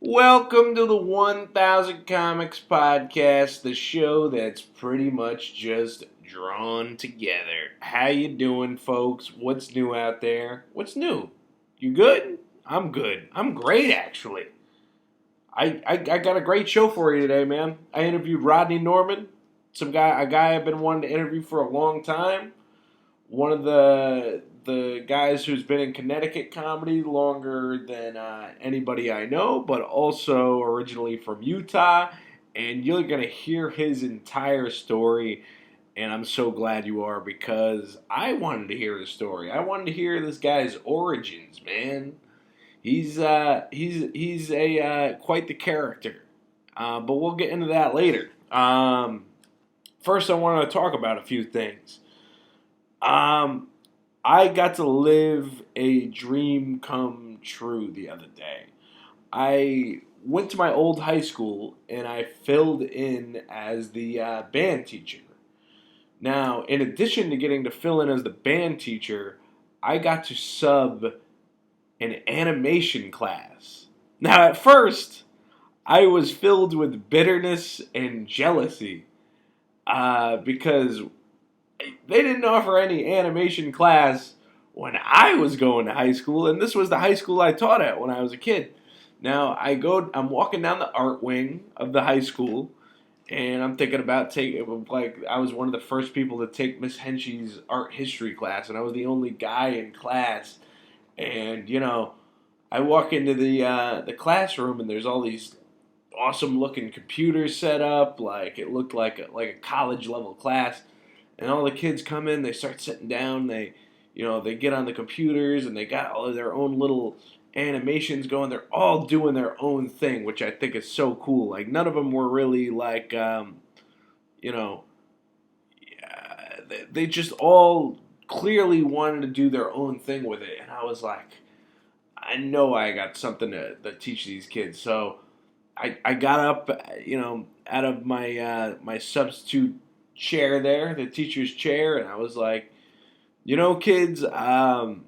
Welcome to the 1000 Comics Podcast, the show that's pretty much just drawn together. How you doing, folks? What's new out there? What's new? You good? I'm good. I'm great, actually. I got a great show for you today, man. I interviewed Rodney Norman, a guy I've been wanting to interview for a long time. One of the guys who's been in Connecticut comedy longer than anybody I know, but also originally from Utah. And you're going to hear his entire story. And I'm so glad you are because I wanted to hear the story. I wanted to hear this guy's origins, man. He's a quite the character, but we'll get into that later. First, I want to talk about a few things. I got to live a dream come true the other day. I went to my old high school and I filled in as the band teacher. Now, in addition to getting to fill in as the band teacher, I got to sub an animation class. Now, at first, I was filled with bitterness and jealousy because they didn't offer any animation class when I was going to high school, and this was the high school I taught at when I was a kid. Now I'm walking down the art wing of the high school, and I'm thinking about taking, like, I was one of the first people to take Miss Henshey's art history class, and I was the only guy in class. And I walk into the classroom, and there's all these awesome looking computers set up, like it looked like a college level class. And all the kids come in, they start sitting down, they get on the computers and they got all of their own little animations going. They're all doing their own thing, which I think is so cool. Like, none of them were really like, they just all clearly wanted to do their own thing with it. And I was like, I know I got something to teach these kids. So I got up, out of my substitute chair there, the teacher's chair, and I was like, kids, the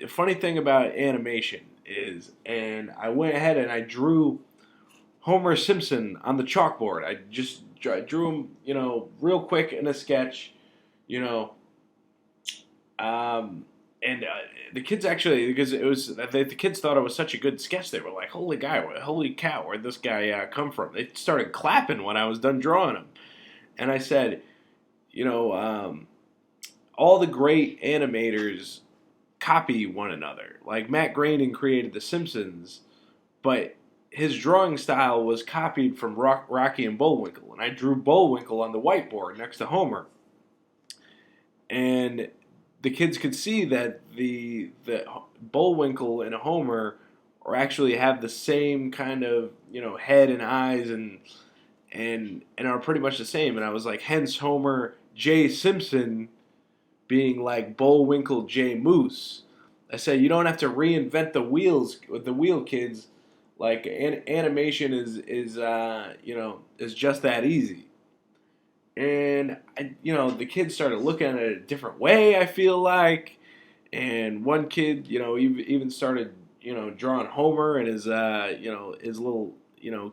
funny thing about animation is, and I went ahead and I drew Homer Simpson on the chalkboard. I drew him, real quick in a sketch, you know, and the kids actually, because the kids thought it was such a good sketch, they were like, holy cow, where'd this guy come from? They started clapping when I was done drawing him. And I said, all the great animators copy one another. Like, Matt Groening created The Simpsons, but his drawing style was copied from Rocky and Bullwinkle. And I drew Bullwinkle on the whiteboard next to Homer. And the kids could see that the Bullwinkle and Homer actually have the same kind of, head and eyes and are pretty much the same. And I was like, hence Homer J. Simpson being like Bullwinkle J. Moose. I said, you don't have to reinvent the wheels with the wheel, kids. Like, animation is just that easy. And the kids started looking at it a different way, I feel like. And one kid, even started, drawing Homer and his little,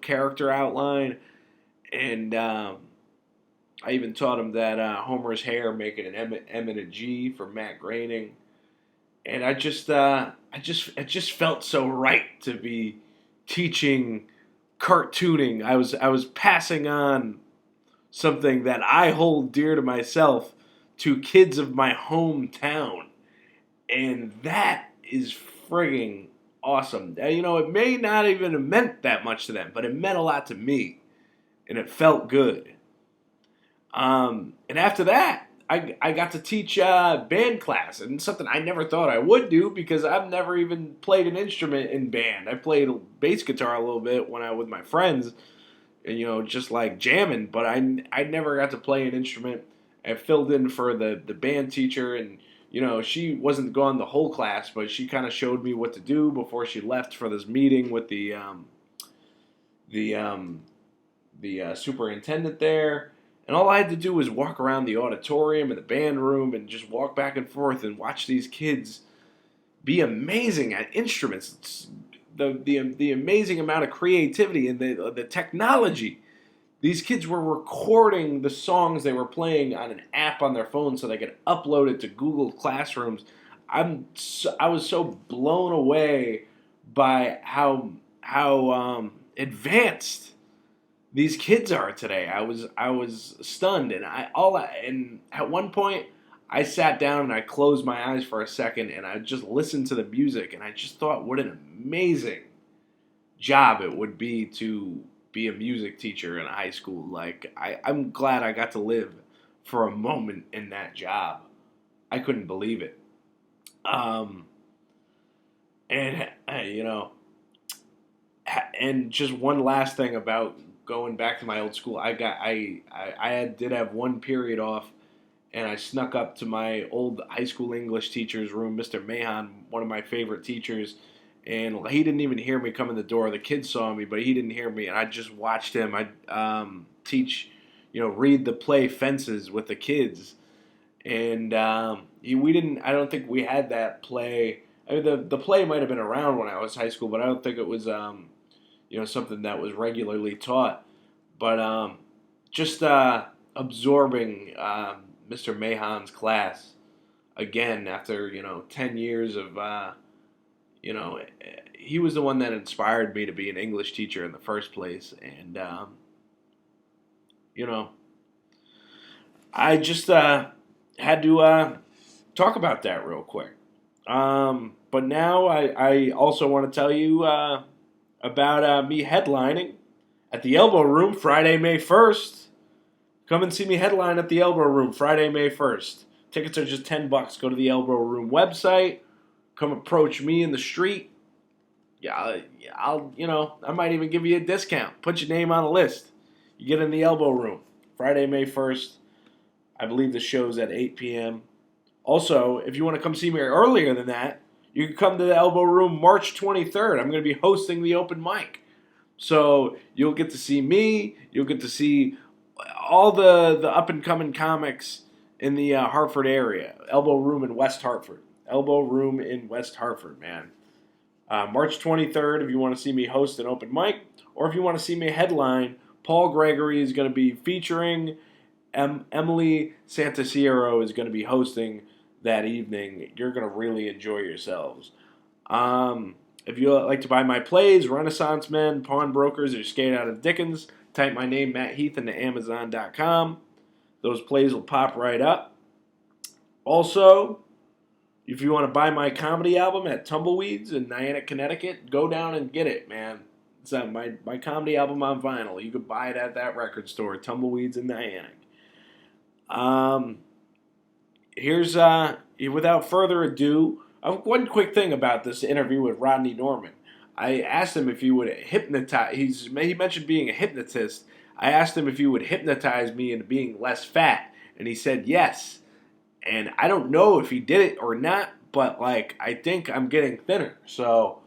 character outline. And I even taught him that Homer's hair making an M and a G for Matt Groening. And it just felt so right to be teaching cartooning. I was passing on something that I hold dear to myself to kids of my hometown. And that is frigging awesome. It may not even have meant that much to them, but it meant a lot to me. And it felt good. And after that, I got to teach band class, and something I never thought I would do because I've never even played an instrument in band. I played bass guitar a little bit when I was with my friends, and just like jamming, but I never got to play an instrument. I filled in for the band teacher, and she wasn't gone the whole class, but she kind of showed me what to do before she left for this meeting with the superintendent there. And all I had to do was walk around the auditorium and the band room and just walk back and forth and watch these kids be amazing at instruments. the amazing amount of creativity and the technology. These kids were recording the songs they were playing on an app on their phone so they could upload it to Google Classrooms. I was so blown away by how advanced these kids are today. I was stunned, and and at one point I sat down and I closed my eyes for a second and I just listened to the music, and I just thought what an amazing job it would be to be a music teacher in a high school. Like I'm glad I got to live for a moment in that job. I couldn't believe it. And and just one last thing about going back to my old school. Did have one period off, and I snuck up to my old high school English teacher's room, Mr. Mahan, one of my favorite teachers, and he didn't even hear me come in the door. The kids saw me, but he didn't hear me, and I just watched him. I teach, read the play Fences with the kids, and we didn't. I don't think we had that play. I mean, the play might have been around when I was high school, but I don't think it was something that was regularly taught. But just absorbing Mr. Mahan's class again after 10 years of he was the one that inspired me to be an English teacher in the first place, and I just had to talk about that real quick. But now I also want to tell you about me headlining at the Elbow Room Friday, May 1st. Come and see me headline at the Elbow Room Friday, May 1st. Tickets are just $10. Go to the Elbow Room website. Come approach me in the street. Yeah, I might even give you a discount. Put your name on the list. You get in the Elbow Room Friday, May 1st. I believe the show's at 8 p.m. Also, if you want to come see me earlier than that, you can come to the Elbow Room March 23rd. I'm going to be hosting the open mic. So you'll get to see me. You'll get to see all the up-and-coming comics in the Hartford area. Elbow Room in West Hartford. Elbow Room in West Hartford, man. March 23rd, if you want to see me host an open mic, or if you want to see me headline, Paul Gregory is going to be featuring. Emily Santasiero is going to be hosting that evening. You're going to really enjoy yourselves. If you like to buy my plays, Renaissance Men, Pawnbrokers, or Skate Out of Dickens, type my name, Matt Heath, into Amazon.com. Those plays will pop right up. Also, if you want to buy my comedy album at Tumbleweeds in Niantic, Connecticut, go down and get it, man. It's my comedy album on vinyl. You can buy it at that record store, Tumbleweeds in Niantic. Here's, without further ado, one quick thing about this interview with Rodney Norman. I asked him if he would hypnotize. He mentioned being a hypnotist. I asked him if he would hypnotize me into being less fat, and he said yes. And I don't know if he did it or not, but I think I'm getting thinner. So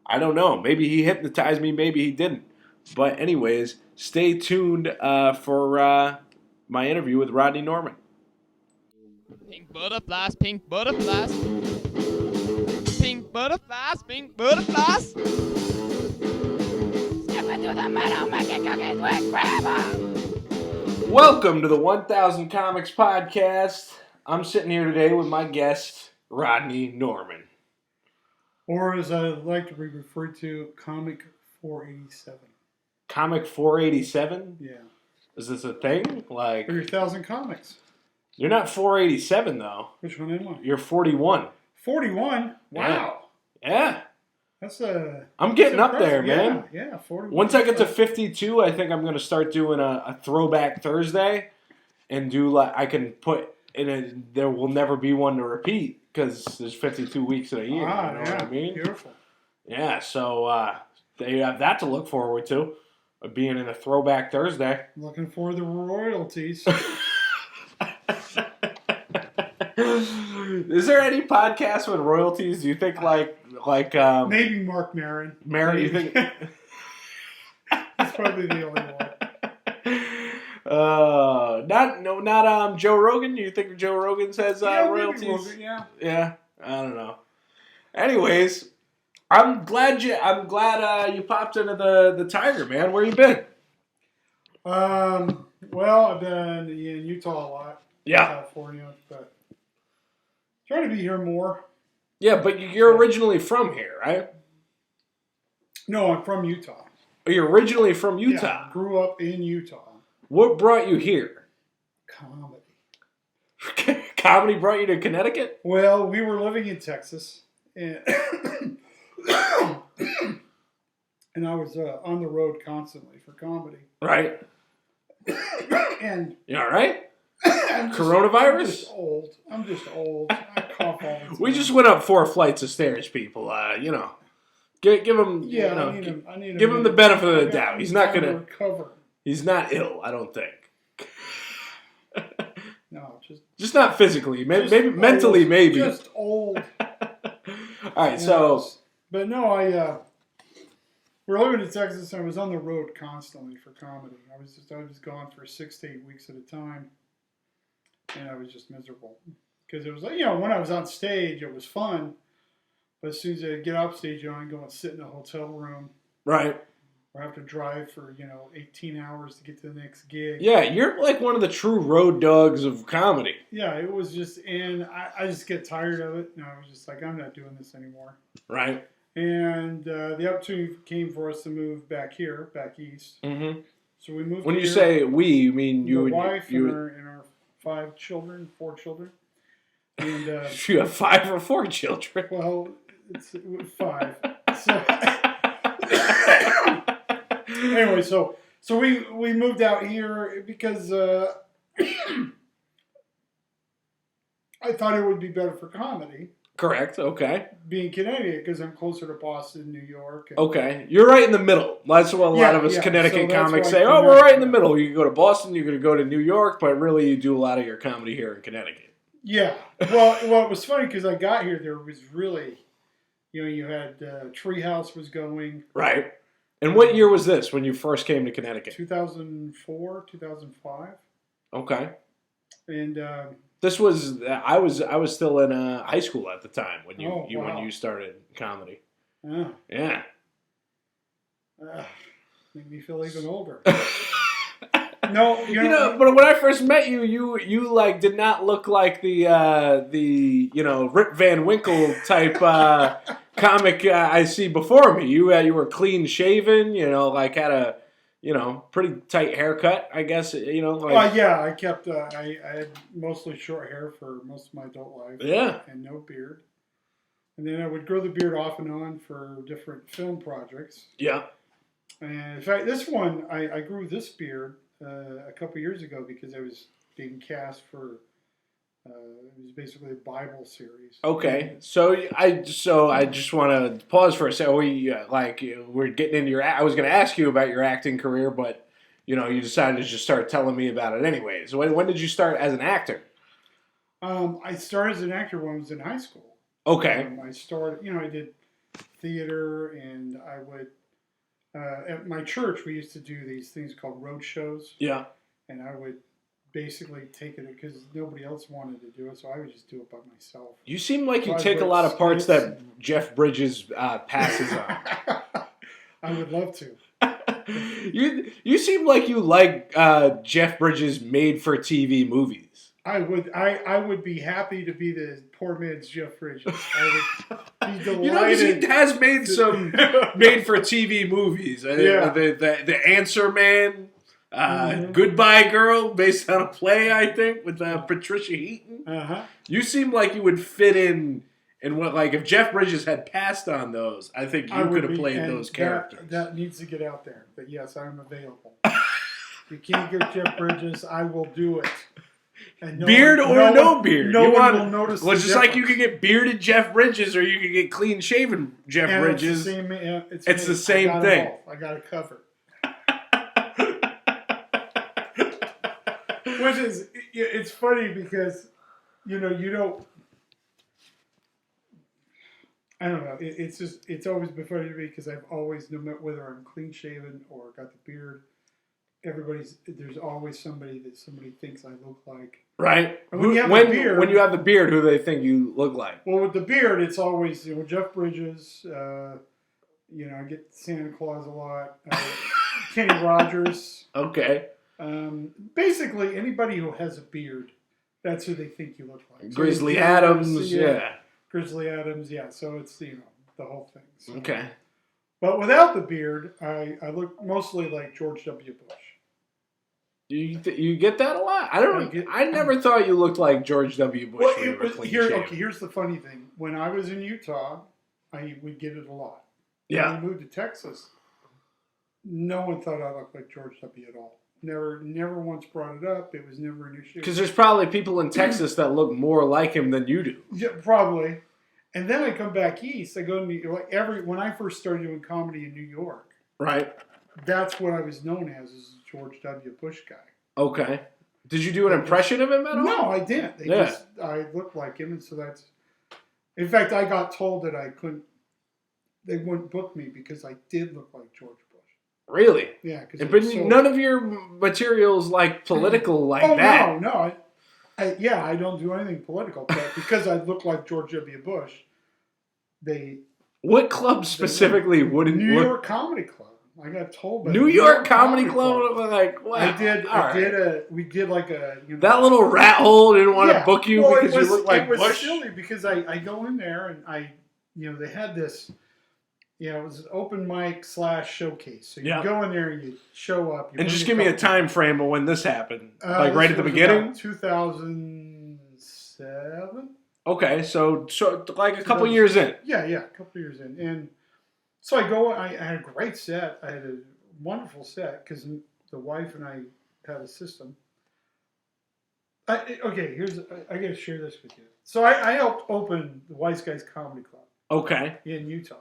I don't know. Maybe he hypnotized me. Maybe he didn't. But anyways, stay tuned for my interview with Rodney Norman. Pink butterflies, pink butterflies. Pink butterflies, pink butterflies. Step into the meadow, making cookies with grandma. Welcome to the 1000 Comics Podcast. I'm sitting here today with my guest, Rodney Norman. Or as I like to be referred to, Comic 487. Comic 487? Yeah. Is this a thing? For your 1000 comics. You're not 487, though. Which one am I? You're 41. 41? Wow. Yeah. That's a... I'm getting up there, man. Yeah, 41. Once I get to 52, I think I'm going to start doing a throwback Thursday and do I can put there will never be one to repeat because there's 52 weeks in a year. You know what I mean? Beautiful. Yeah, so they have that to look forward to, being in a throwback Thursday. Looking for the royalties. Is there any podcast with royalties? Do you think maybe Mark Maron? Maron, you think? That's probably the only one. Not Joe Rogan. Do you think Joe Rogan says royalties? Rogan, yeah. Yeah, I don't know. Anyways, I'm glad you popped into the Tiger, man. Where you been? Well, I've been in Utah a lot. Yeah. California, but trying to be here more. Yeah, but you're originally from here, right? No, I'm from Utah. Oh, you're originally from Utah. Yeah, grew up in Utah. What brought you here? Comedy. Comedy brought you to Connecticut? Well, we were living in Texas, and and I was on the road constantly for comedy. Right. And you all right? Coronavirus? I'm just old. I cough all the time. We just went up 4 flights of stairs, people. Give him. Yeah, I need give him the benefit of the doubt. He's not gonna recover. He's not ill, I don't think. No, just not physically. Maybe old, mentally, maybe. Just old. All right, so. But no, we're living in Texas. I was on the road constantly for comedy. I was gone for 6 to 8 weeks at a time, and I was just miserable because it was like, when I was on stage, it was fun, but as soon as I get off stage, I go and sit in a hotel room, right, or have to drive for 18 hours to get to the next gig. Yeah, you're like one of the true road dogs of comedy. Yeah, it was just, and I just get tired of it, and I was just like, I'm not doing this anymore. Right. And the opportunity came for us to move back east. Mm-hmm. So we moved. When you say we, you mean you and wife and our 4 children. And you have 5 or 4 children. Well, it's 5. So anyway, so we moved out here because I thought it would be better for comedy. Correct. Okay. Being Connecticut, because I'm closer to Boston, New York. Okay, you're right in the middle. That's what a lot of us Connecticut comics say. Oh, we're right in the middle. You can go to Boston, you're going to go to New York, but really you do a lot of your comedy here in Connecticut. Yeah. Well, it was funny because I got here. There was really, you had Treehouse was going. Right. And what year was this when you first came to Connecticut? 2004, 2005. Okay. And this was I was still in high school at the time when when you started comedy. Yeah. Make me feel even older. No, but when I first met you, you like did not look like the Rip Van Winkle type comic I see before me. You were clean shaven, like had a pretty tight haircut, I guess. Yeah, I kept I had mostly short hair for most of my adult life. Yeah, and no beard. And then I would grow the beard off and on for different film projects. Yeah. And in fact, this one I grew this beard a couple years ago because I was being cast for. It was basically a Bible series. Okay, so I just want to pause for a second. We're getting into your. I was going to ask you about your acting career, but you decided to just start telling me about it anyways. When did you start as an actor? I started as an actor when I was in high school. Okay. I started. I did theater, and I would. At my church, we used to do these things called road shows. Yeah. And I would basically take it because nobody else wanted to do it, so I would just do it by myself. You seem like you take a lot of parts that Jeff Bridges passes on. I would love to. You seem like you like Jeff Bridges made-for-TV movies. I would be happy to be the poor man's Jeff Bridges. I would be delighted. He has made some made-for-TV movies. Yeah. The Answer Man. Goodbye Girl, based on a play, I think, with Patricia Heaton. Uh-huh. You seem like you would fit in what, like, if Jeff Bridges had passed on those, I think you could have played those characters. That needs to get out there. But yes, I'm available. You can't get Jeff Bridges, I will do it. And beard or no beard? No one will notice. Well, it's just like you could get bearded Jeff Bridges or you could get clean shaven Jeff Bridges. It's the same thing. I got it covered. Which is, it's funny because, you don't, I don't know, it's always been funny to me because I've always, no matter whether I'm clean shaven or got the beard, there's always somebody that somebody thinks I look like. Right. And when you have a beard, when you have the beard, who do they think you look like? well, with the beard, it's always Jeff Bridges. I get Santa Claus a lot. Kenny Rogers. Okay. Basically, anybody who has a beard, that's who they think you look like. Grizzly Adams, yeah. Grizzly Adams, yeah. So it's the whole thing. So. Okay. But without the beard, I look mostly like George W. Bush. You get that a lot. I never thought you looked like George W. Bush. Well, when you were clean shaven. Okay, here's the funny thing. When I was in Utah, I would get it a lot. Yeah. When I moved to Texas, no one thought I looked like George W. at all. Never once brought it up. It was never an issue. Because there's probably people in Texas that look more like him than you do. Yeah, probably. And then I come back east. I go to when I first started doing comedy in New York. Right. That's what I was known as George W. Bush guy. Okay. Did you do an impression of him at all? No, I didn't. I looked like him, and so that's. In fact, I got told that I couldn't. They wouldn't book me because I did look like George Bush. Really? Yeah. But none of your materials like political like that. No. I don't do anything political, but because I look like George W. Bush, What club specifically wouldn't New York Comedy Club. I got told by New York Comedy Club. Like, wow. We did like a that little rat hole didn't want to book you because you look like Bush. It was silly because I go in there and they had this. It was an open mic / showcase. So you go in there, you show up. And just give me a time frame of when this happened. Like right at the beginning? 2007. Okay, so like a couple years in. Yeah, a couple years in. And so I go, I had a great set. I had a wonderful set because the wife and I had a system. I got to share this with you. So I helped open the Wise Guys Comedy Club. Okay. In Utah.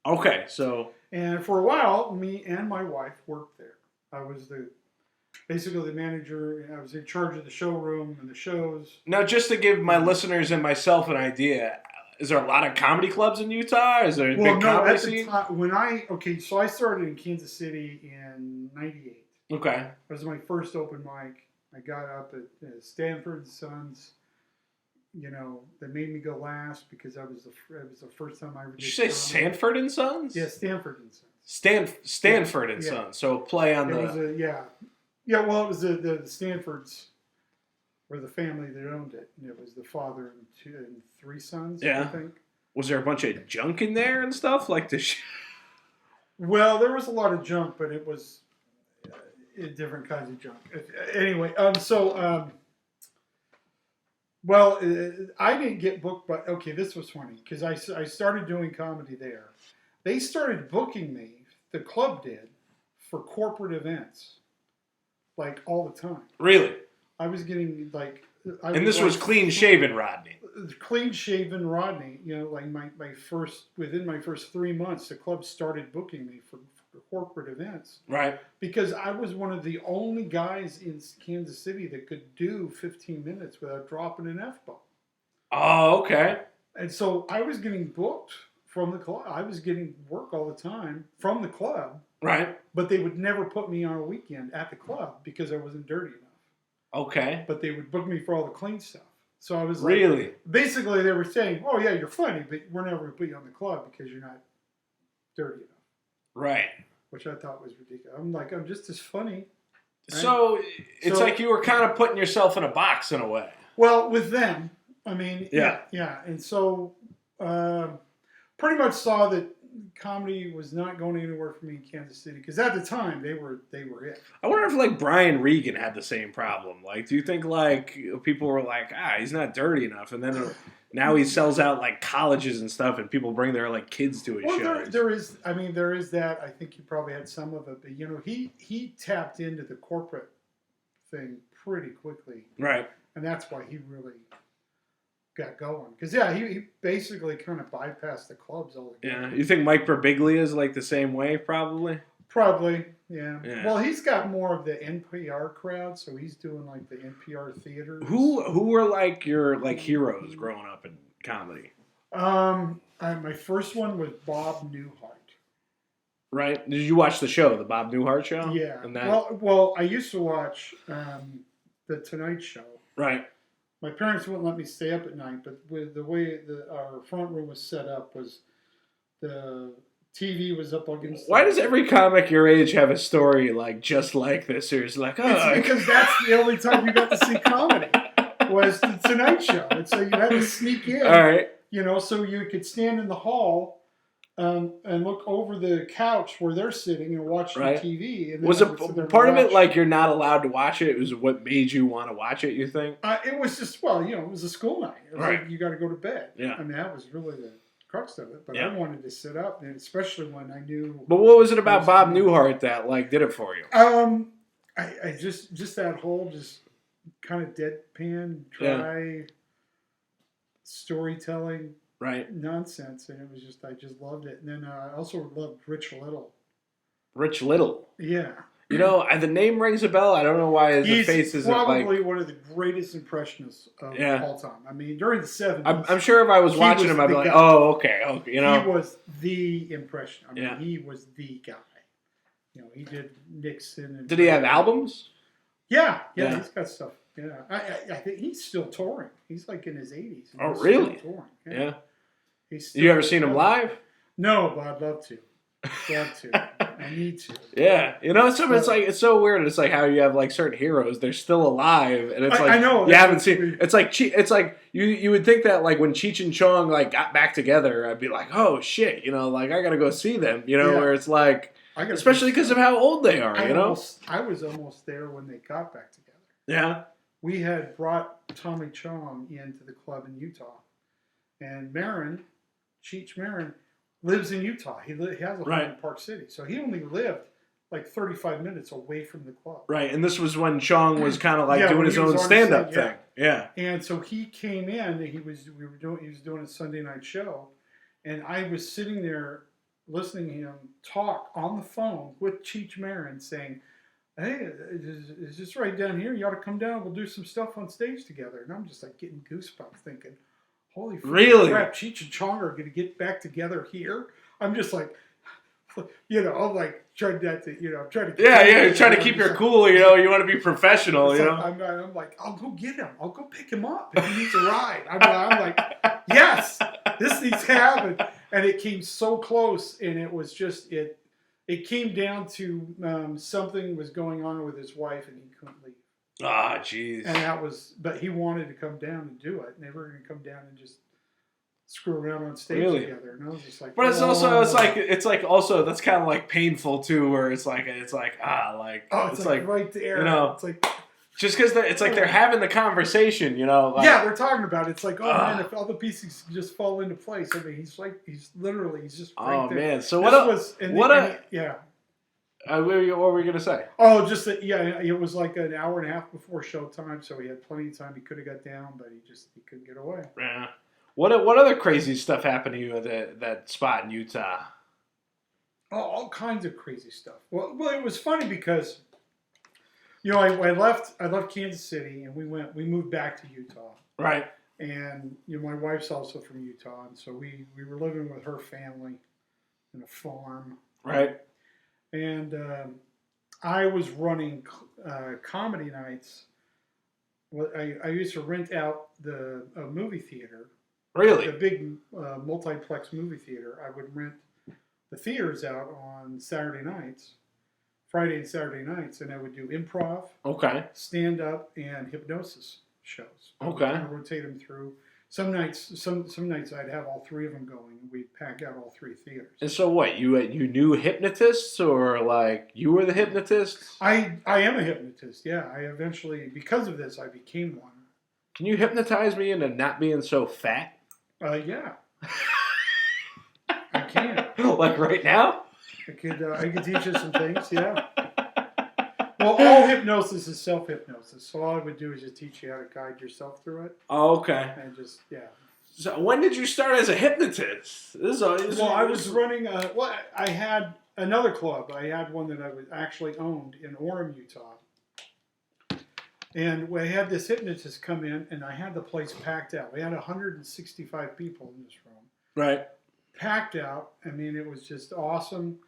Okay, so. And for a while, me and my wife worked there. I was basically the manager, and I was in charge of the showroom and the shows. Now, just to give my listeners and myself an idea, is there a lot of comedy clubs in Utah? Is there a big comedy scene? So I started in Kansas City in '98. Okay. That was my first open mic. I got up at Stanford and Sons. They made me go last because it was the first time I ever did. Did you say Sanford and Sons? Yeah, Stanford and Sons. Stanford and Sons. So play on Well, it was the Stanfords were the family that owned it. And it was the father and 3 sons. Yeah. I think. Was there a bunch of junk in there and stuff like this? Well, there was a lot of junk, but it was different kinds of junk. Anyway, Well, I didn't get booked, but this was funny because I started doing comedy there. They started booking me, the club did, for corporate events, like all the time. Really? I was getting like. And this was clean shaven Rodney. Clean shaven Rodney, within my first 3 months, the club started booking me for corporate events. Right. Because I was one of the only guys in Kansas City that could do 15 minutes without dropping an F-bomb. Oh, okay. And so I was getting booked from the club. I was getting work all the time from the club. Right. But they would never put me on a weekend at the club because I wasn't dirty enough. Okay. But they would book me for all the clean stuff. So I was really? Basically, they were saying, oh, yeah, you're funny, but we're never going to put you on the club because you're not dirty enough. Right. Which I thought was ridiculous. I'm just as funny. Right? So it's like you were kind of putting yourself in a box in a way. Well, with them, yeah. And so pretty much saw that comedy was not going anywhere for me in Kansas City because at the time they were it. I wonder if like Brian Regan had the same problem. Like, do you think like people were like, he's not dirty enough, and then now he sells out like colleges and stuff, and people bring their like kids to his shows. There is that. I think you probably had some of it, but he tapped into the corporate thing pretty quickly, right? And that's why he really got going. Because he basically kind of bypassed the clubs altogether. Yeah, you think Mike Birbiglia is like the same way, probably? Probably, yeah. Well, he's got more of the NPR crowd, so he's doing like the NPR theaters. Who were like your like heroes growing up in comedy? My first one was Bob Newhart. Right? Did you watch the show, the Bob Newhart show? Yeah. And that... Well, I used to watch The Tonight Show. Right. my parents wouldn't let me stay up at night, but with the way our front room was set up was the TV was up against. Why does every comic your age have a story like just like this? Or it's like, oh, It's because that's the only time you got to see comedy was the Tonight Show, and so you had to sneak in. all right. You know, so you could stand in the hall and look over the couch where they're sitting and watch Right. the TV. And then Was I it would sit there and part of it watch. like you're not allowed to watch it? It was what made you want to watch it, you think? It was just, well, you know, it was a school night. It was Right. like you got to go to bed. Yeah. I mean, that was really the crux of it. But Yeah. I wanted to sit up, and especially when I knew. But what was it about Bob Newhart that like did it for you? I just that whole just kind of deadpan, dry storytelling Right. nonsense, and it was just I just loved it. And then I also loved Rich Little. Rich Little. Yeah. You know, the name rings a bell. I don't know why his face isn't probably like. one of the greatest impressionists of Yeah. all time. I mean, during the 70s. I'm sure if I was he watching was him, I'd be the like, guy. oh, okay, you know. He was the impression. I mean, Yeah. he was the guy. You know, he did Nixon. And Did he have albums? Yeah, Yeah. he's got stuff. Yeah, I think he's still touring. He's like in his 80s. Oh, He's really? Still touring. Yeah. He's You ever seen him live? No, but I'd love to. Love to. I need to. Yeah, you know, it's so weird. It's like how you have like certain heroes, they're still alive, and it's like I know you haven't seen. weird. It's like you would think that like when Cheech and Chong like got back together, I'd be like, oh shit, you know, like I gotta go see them, you know, Yeah. where it's like, especially because of how old they are, you know. I was almost there when they got back together. Yeah. We had brought Tommy Chong into the club in Utah, and Cheech Marin, lives in Utah. He has a home in Park City, so he only lived like 35 minutes away from the club. Right, and this was when Chong was kind of like Yeah, doing when his he was own on stand-up stage, thing. Yeah. And so he came in. He was doing a Sunday night show, and I was sitting there listening to him talk on the phone with Cheech Marin, saying, "Hey, is this right down here? You ought to come down. We'll do some stuff on stage together." And I'm just like getting goosebumps, thinking, "Holy crap! Cheech and Chong are going to get back together here." I'm just like, you know, I'm like trying not to, you know, I'm trying to. You're trying to keep your cool. You know, you want to be professional. You know, I'm like, I'll go get him. I'll go pick him up if he needs a ride. I'm like, yes, this needs to happen. And it came so close, and it was just it. It came down to something was going on with his wife, and he couldn't leave. Ah, jeez. And that was, but he wanted to come down and do it, and they were going to come down and just screw around on stage together. And I was just like, but it's also it's like also that's kind of like painful too, where it's like it's like right there. You know, it's like. Just because it's like they're having the conversation, you know. Like, yeah, they're talking about it. It's like, oh man, if all the pieces just fall into place. I mean, he's just right there. Oh man, so what were we gonna say? Oh, just that. Yeah, it was like an hour and a half before showtime, so he had plenty of time. He could have got down, but he couldn't get away. Yeah. What other crazy stuff happened to you at that spot in Utah? Oh, all kinds of crazy stuff. Well, it was funny because. You know, I left Kansas City and we moved back to Utah. Right. And you know, my wife's also from Utah, and so we were living with her family in a farm. Right. And I was running comedy nights. Well, I used to rent out a movie theater. Really? The big multiplex movie theater. I would rent the theaters out on Saturday nights. Friday and Saturday nights, and I would do improv, stand-up, and hypnosis shows. Okay. I would rotate them through. Some nights I'd have all three of them going, and we'd pack out all three theaters. And so what? You knew hypnotists, or like you were the hypnotist? I am a hypnotist. Yeah, I eventually, because of this, I became one. Can you hypnotize me into not being so fat? Yeah. I can. Like right now? I could teach you some things, yeah. Well, all hypnosis is self-hypnosis. So all I would do is just teach you how to guide yourself through it. Oh, okay. And just, yeah. So when did you start as a hypnotist? I was running, I had another club. I had one that I was actually owned in Orem, Utah. And we had this hypnotist come in, and I had the place packed out. We had 165 people in this room. Right. Packed out. I mean, it was just awesome.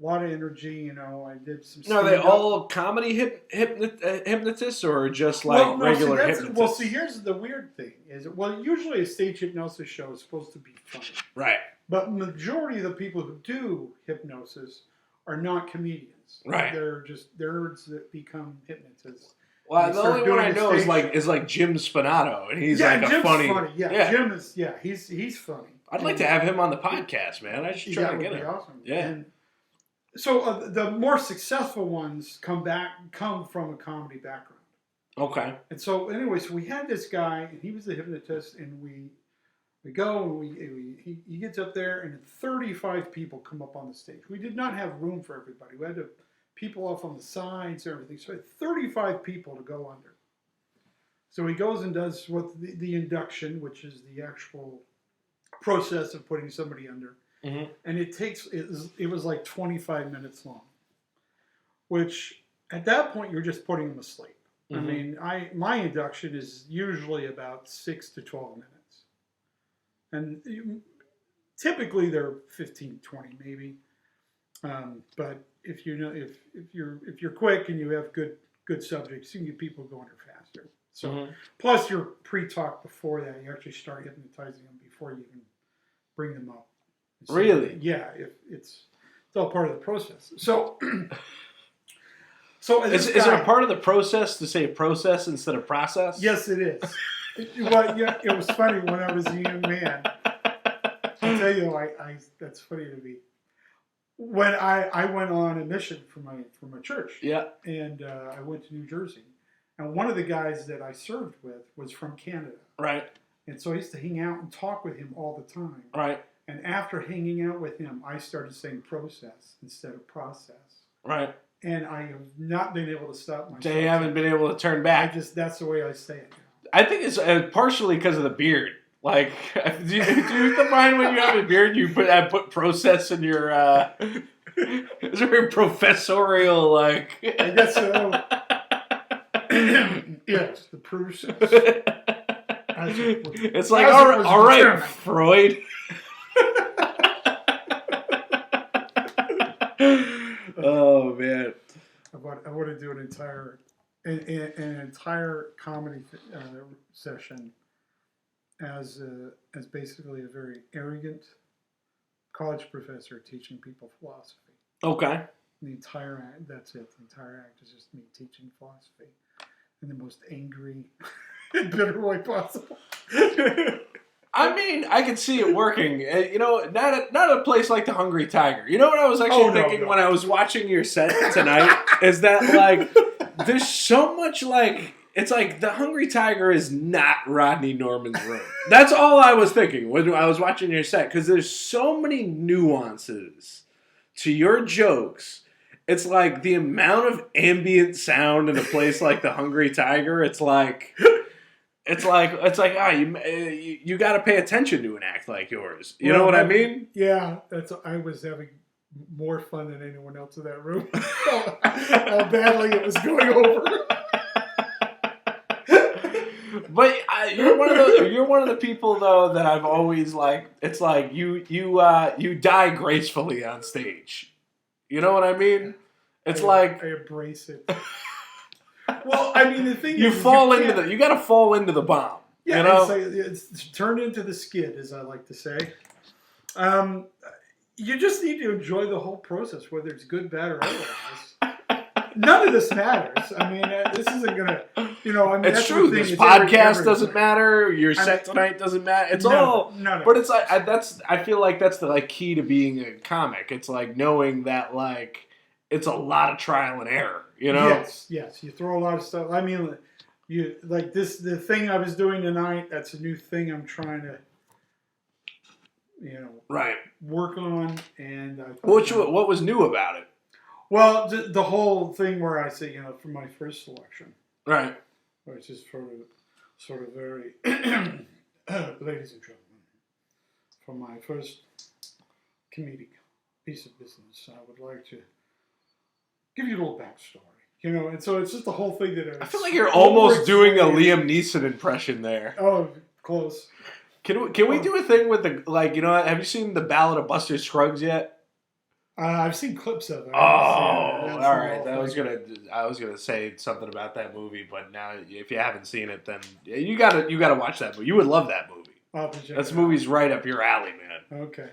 A lot of energy, I did some. Now, are they stand-up. all comedy hypnotists or just like regular hypnotists? Well, see, here's the weird thing: usually a stage hypnosis show is supposed to be funny, Right. but majority of the people who do hypnosis are not comedians. Right. They're just nerds that become hypnotists. Well, They the start only one doing I a know stage is like Jim Spinato, and he's yeah, like Jim's a funny. Yeah, Jim is. Yeah, he's funny. I'd like to have him on the podcast, man. I should try to get him. Awesome. Yeah. And so the more successful ones come from a comedy background. Okay. And so, anyways, we had this guy, and he was a hypnotist, and we go, and he gets up there, and 35 people come up on the stage. We did not have room for everybody. We had people off on the sides and everything. So 35 people to go under. So he goes and does what the induction, which is the actual process of putting somebody under. Mm-hmm. And it was like 25 minutes long, which at that point you're just putting them asleep. Mm-hmm. I mean, my induction is usually about 6 to 12 minutes. And typically they're 15, 20 maybe. But if you're quick and you have good subjects, you can get people going faster. So mm-hmm. Plus you're pre-talk before that. You actually start hypnotizing them before you can bring them up. So, really? Yeah, it's all part of the process. So is it a part of the process to say process instead of process? Yes, it is. It was funny when I was a young man. I'll tell you, that's funny to me. When I went on a mission for my church, yeah, and I went to New Jersey, and one of the guys that I served with was from Canada, right, and so I used to hang out and talk with him all the time, right, and after hanging out with him, I started saying process instead of process, right, and I have not been able to stop myself. They haven't been able to turn back. That's the way I say it now. I think it's partially because of the beard. Like, do you find when you have a beard, you put process in your, it's very professorial, like. I guess so. Yes, the process. It's like, all right, Freud. Oh, man. I want to do an entire comedy session as basically a very arrogant college professor teaching people philosophy. Okay. The entire act, that's it. The entire act is just me teaching philosophy in the most angry and bitter way possible. I mean, I can see it working. Not a place like the Hungry Tiger. You know what I was actually thinking when I was watching your set tonight? Is that, like, there's so much, like, it's like the Hungry Tiger is not Rodney Norman's room. That's all I was thinking when I was watching your set, because there's so many nuances to your jokes. It's like the amount of ambient sound in a place like the Hungry Tiger. It's like you got to pay attention to an act like yours. You know what I mean? Yeah, I was having more fun than anyone else in that room. How badly it was going over. But you're one of the people though that I've always like. It's like you die gracefully on stage. You know what I mean? It's I embrace it. Well, I mean the thing you is, fall into you got to fall into the bomb. Yeah, you know? it's turned into the skid, as I like to say. You just need to enjoy the whole process, whether it's good, bad, or otherwise. None of this matters. I mean, this isn't gonna, it's true. This podcast doesn't matter. Your set tonight doesn't matter. It's all. No. But it's like I feel like that's the key to being a comic. It's like knowing that it's a lot of trial and error. You know. Yes. You throw a lot of stuff. I mean, you like this. The thing I was doing tonight. That's a new thing I'm trying to, right, work on. And what was new about it? Well, the whole thing where I say, for my first selection, right, which is sort of very, ladies and gentlemen, for my first comedic piece of business, I would like to give you a little backstory, and so it's just the whole thing that I feel like you're almost doing a Liam Neeson impression there. Oh, close. Can we do a thing with have you seen the Ballad of Buster Scruggs yet? I've seen clips of it. Oh, all right. I was gonna say something about that movie, but now if you haven't seen it, then you gotta watch that movie. You would love that movie. That movie's right up your alley, man. Okay.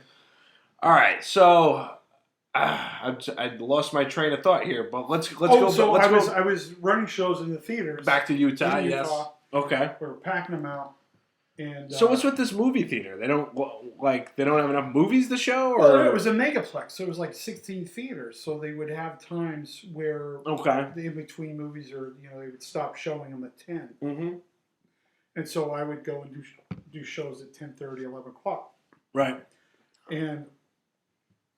All right, so I lost my train of thought here, but let's go. I was running shows in the theaters. Back to Utah. In Yes. Utah. Okay. We were packing them out. And so what's with this movie theater? They don't have enough movies to show, or well, it was a megaplex, so it was like 16 theaters. So they would have times where in between movies, or they would stop showing them at 10. Mm-hmm. And so I would go and do shows at 10:30, 11 o'clock. Right. And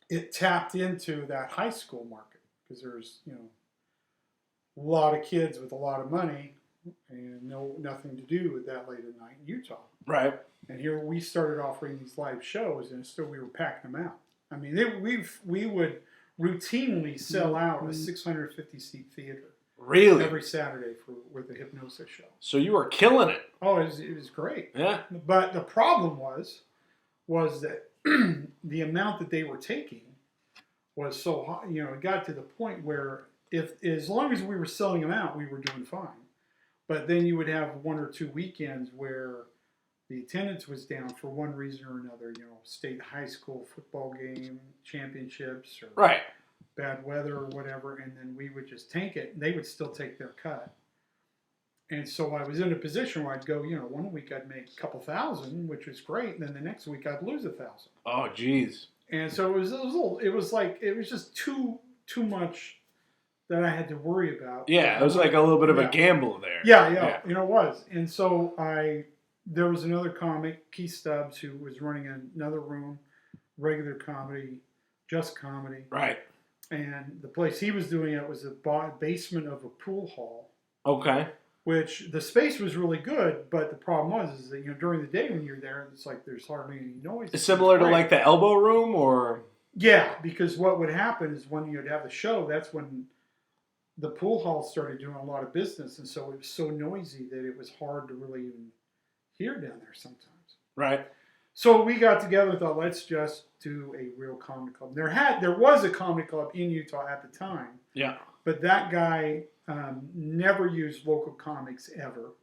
it tapped into that high school market because there's a lot of kids with a lot of money and nothing to do with that late at night in Utah. Right. And here we started offering these live shows, and still we were packing them out. I mean, we would routinely sell out a 650 seat theater. Really? Every Saturday with the hypnosis show. So you were killing it. Oh, it was great. Yeah. But the problem was that the amount that they were taking was so high. It got to the point where as long as we were selling them out, we were doing fine. But then you would have 1 or 2 weekends where the attendance was down for one reason or another. State high school football game, championships, or bad weather or whatever, and then we would just tank it, and they would still take their cut. And so I was in a position where I'd go, 1 week I'd make a couple thousand, which was great, and then the next week I'd lose 1,000. Oh, geez. And so it was just too much that I had to worry about. Yeah, it was like a little bit of a gamble there. Yeah. It was. And so there was another comic, Keith Stubbs, who was running another room, regular comedy, just comedy. Right. And the place he was doing it was the basement of a pool hall. Okay. Which the space was really good, but the problem was that during the day when you're there, it's like there's hardly any noise. It's similar to like the Elbow Room, or yeah, because what would happen is when you'd have the show, that's when the pool hall started doing a lot of business, and so it was so noisy that it was hard to really even hear down there sometimes. Right. So we got together and thought, let's just do a real comedy club. There was a comedy club in Utah at the time. Yeah. But that guy never used local comics ever.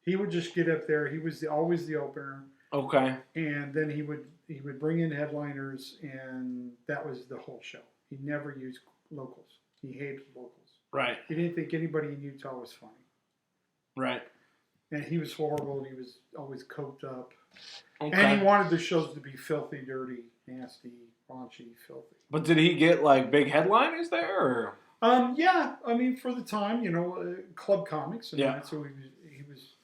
He would just get up there. He was always the opener. Okay. And then he would bring in headliners, and that was the whole show. He never used locals. He hated locals. Right. He didn't think anybody in Utah was funny. Right. And he was horrible. He was always coked up. Okay. And he wanted the shows to be filthy, dirty, nasty, raunchy, filthy. But did he get like big headliners there, or? Yeah. I mean, for the time, club comics. And yeah. So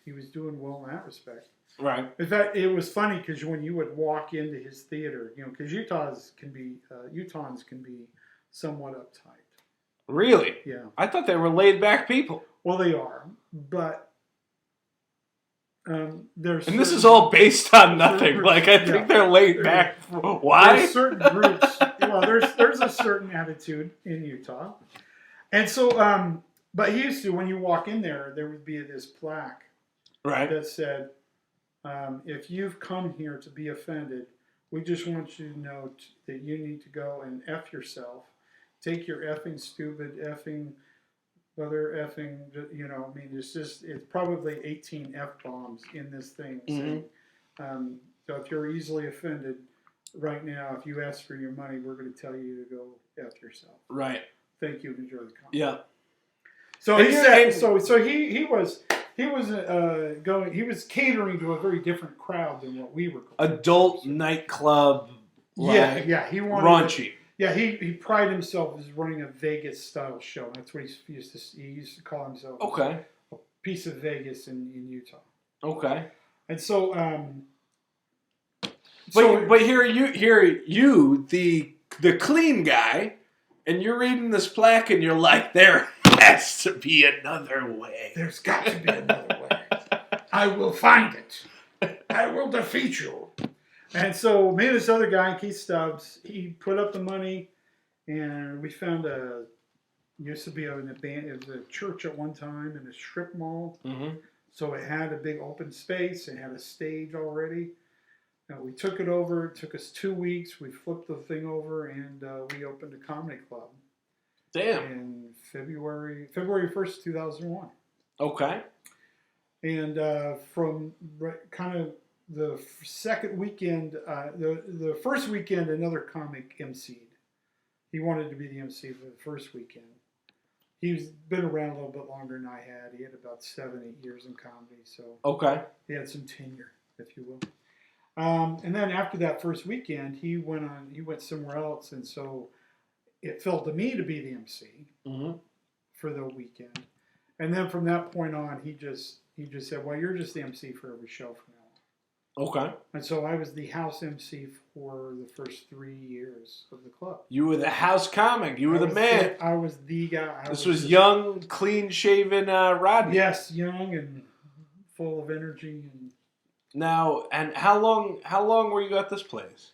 he was doing well in that respect. Right. In fact, it was funny because when you would walk into his theater, because Utahns can be somewhat uptight. Really? Yeah. I thought they were laid back people. Well, they are, but there's. And this is all based on nothing. Like I think they're laid back. Why? There's certain groups. Well, there's a certain attitude in Utah, and so but he used to, when you walk in there would be this plaque, right, that said, if you've come here to be offended, we just want you to know that you need to go and F yourself. Take your effing stupid, effing other effing, it's probably 18 F-bombs in this thing. Mm-hmm. So if you're easily offended right now, if you ask for your money, we're going to tell you to go F yourself. Right. Thank you. Enjoy the conference. Yeah. So he said, so he was catering to a very different crowd than what we were going. Adult nightclub. Yeah. He wanted raunchy. Yeah, he prided himself as running a Vegas style show. That's what he used to call himself. Okay. A piece of Vegas in Utah. Okay. And so, but here you the clean guy, and you're reading this plaque, and you're like, there has to be another way. There's got to be another way. I will find it. I will defeat you. And so me and this other guy, Keith Stubbs, he put up the money, and we found used to be it was a church at one time in a strip mall. Mm-hmm. So it had a big open space. It had a stage already. We took it over. It took us 2 weeks. We flipped the thing over, and we opened a comedy club. Damn. In February 1st, 2001. Okay. And from kind of the second weekend, the first weekend, another comic emceed. He wanted to be the MC for the first weekend. He's been around a little bit longer than I had. He had about 7-8 years in comedy, so okay. He had some tenure, if you will. And then after that first weekend, he went somewhere else, and so it fell to me to be the MC for the weekend. And then from that point on, he just said, "Well, you're just the MC for every show from now on." Okay. And so I was the house MC for the first 3 years of the club. You were the house comic. You were the man. I was the guy. This was young, clean-shaven Rodney. Yes, young and full of energy. And now, and how long were you at this place?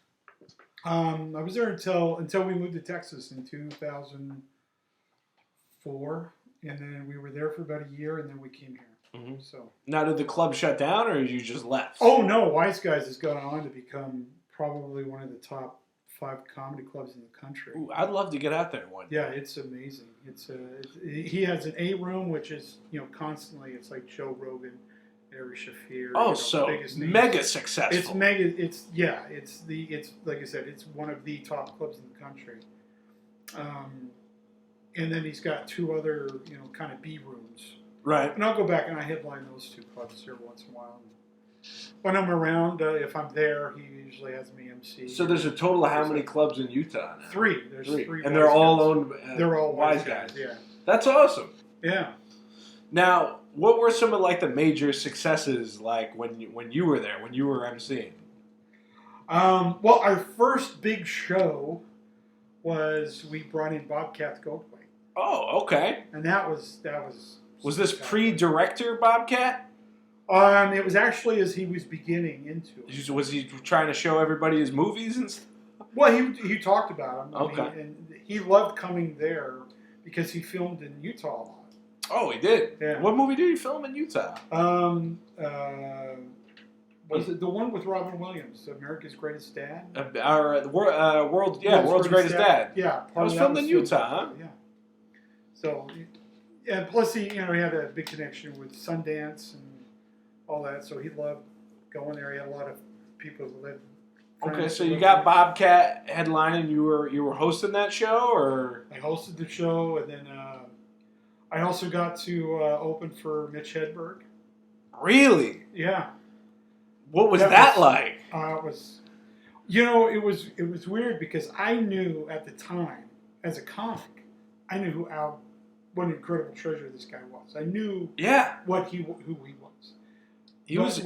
I was there until we moved to Texas in 2004, and then we were there for about a year, and then we came here. Mm-hmm. So now, did the club shut down, or you just left? Oh no, Wise Guys has gone on to become probably one of the top 5 comedy clubs in the country. Ooh, I'd love to get out there one day. Yeah, it's amazing. He has an A room, which is constantly. It's like Joe Rogan, Ari Shaffir. Oh, so mega successful. It's mega. It's like I said, it's one of the top clubs in the country. And then he's got 2 other kind of B rooms. Right. And I'll go back and I headline those 2 clubs here once in a while. When I'm around, if I'm there, he usually has me MC. So there's a total of how many clubs in Utah now? 3. There's 3. And they're all owned. They're all Wise Guys. Yeah. That's awesome. Yeah. Now, what were some of the major successes when you were there, when you were emceeing? Well, our first big show was we brought in Bobcat Goldthwait. Oh, okay. And that was. Was this pre-director Bobcat? It was actually as he was beginning into it. Was he trying to show everybody his movies and stuff? Well, he talked about them. Okay. And he loved coming there because he filmed in Utah a lot. Oh, he did? Yeah. What movie did he film in Utah? Was it the one with Robin Williams, America's Greatest Dad? World's Greatest Dad. Yeah. That was filmed in Utah, huh? Yeah. So, and plus he had a big connection with Sundance and all that, so he loved going there. He had a lot of people who lived. Okay, so you got Bobcat headlining. You were hosting that show, or I hosted the show, and then I also got to open for Mitch Hedberg. Really? Yeah. What was that like? It was, it was weird because I knew at the time, as a comic, I knew what an incredible treasure this guy was. I knew who he was. He was a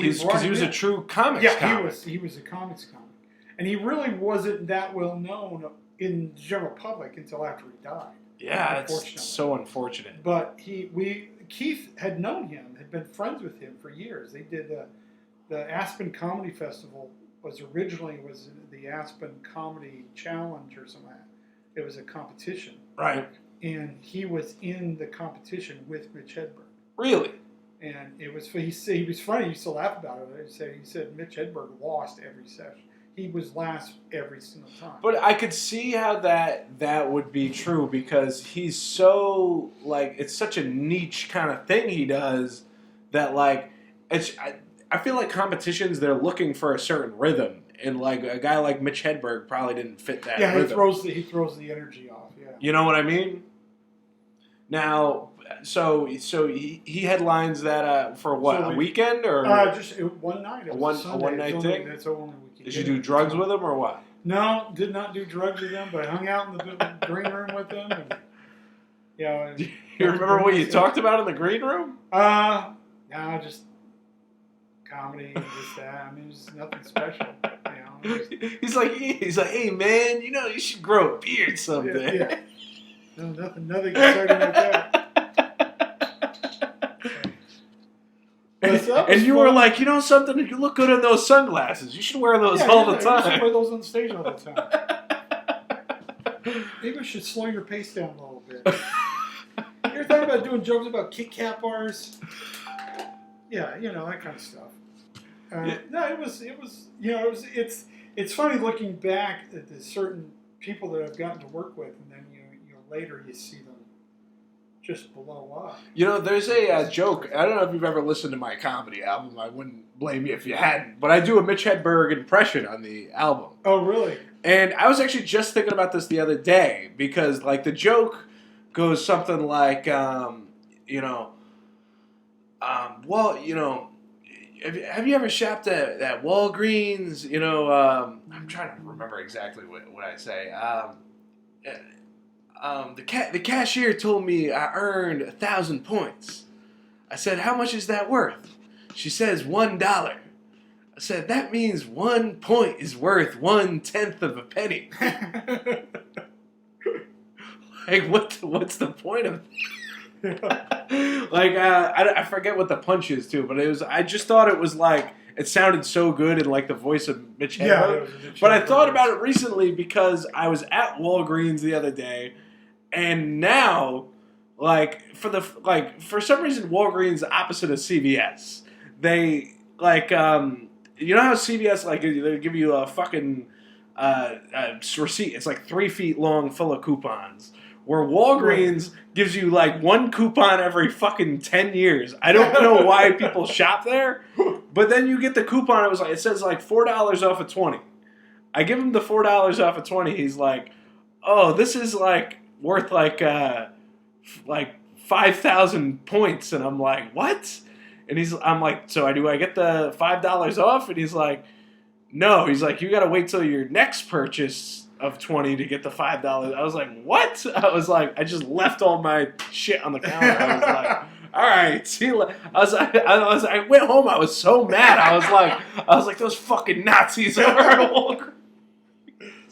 true comics comic. Yeah, he was a comics comic. And he really wasn't that well known in the general public until after he died. Yeah, it's so unfortunate. But Keith had known him, had been friends with him for years. They did the Aspen Comedy Festival was the Aspen Comedy Challenge or something like that. It was a competition. Right. And he was in the competition with Mitch Hedberg. Really? And it was he was funny. He used to laugh about it. He said Mitch Hedberg lost every session. He was last every single time. But I could see how that would be true because he's so it's such a niche kind of thing he does that I feel like competitions they're looking for a certain rhythm and a guy like Mitch Hedberg probably didn't fit that rhythm. Yeah, he throws the energy off. Yeah. You know what I mean? Now, so he headlines that for what, a weekend or just one night? It a was one night thing. That's only weekend. Did you do drugs with him or what? No, did not do drugs with him, but I hung out in the green room with him. And, do you remember what you talked about in the green room? No, just comedy and just that. I mean, it's nothing special. He's like, hey man, you should grow a beard someday. Yeah. No, nothing exciting like that. And you were like, something? You look good in those sunglasses. You should wear those all the time. You should wear those on stage all the time. Maybe I should slow your pace down a little bit. You ever thought about doing jokes about Kit Kat bars? Yeah, that kind of stuff. No, it was it's funny looking back at the certain people that I've gotten to work with, and then later you see them just blow up. There's a joke. I don't know if you've ever listened to my comedy album. I wouldn't blame you if you hadn't. But I do a Mitch Hedberg impression on the album. Oh, really? And I was actually just thinking about this the other day because, like, the joke goes something like, have you ever shopped at Walgreens? I'm trying to remember exactly what I say. The cashier told me I earned 1,000 points. I said, how much is that worth? She says $1. I said, that means 1 point is worth 1/10 of a penny. Like, what's the point of that? Like, I forget what the punch is, too, but I just thought it was like, it sounded so good in, like, the voice of Mitch Hedberg. But I thought about it recently because I was at Walgreens the other day, and now, like, for some reason, Walgreens is the opposite of CVS. They, like, you know how CVS, like, they give you a fucking receipt. It's like 3 feet long, full of coupons. Where Walgreens gives you, like, 1 coupon every fucking 10 years. I don't know why people shop there, but then you get the coupon. It says, like, $4 off of 20. I give him the $4 off of 20. He's like, oh, this is, like, worth, like 5,000 points. And I'm like, what? And I'm like, so do I get the $5 off? And he's like, no. He's like, you got to wait till your next purchase of 20 to get the $5. I was like, what? I was like, I just left all my shit on the counter. I was like, all right. See, I went home. I was so mad. I was like, those fucking Nazis over at Walgreens.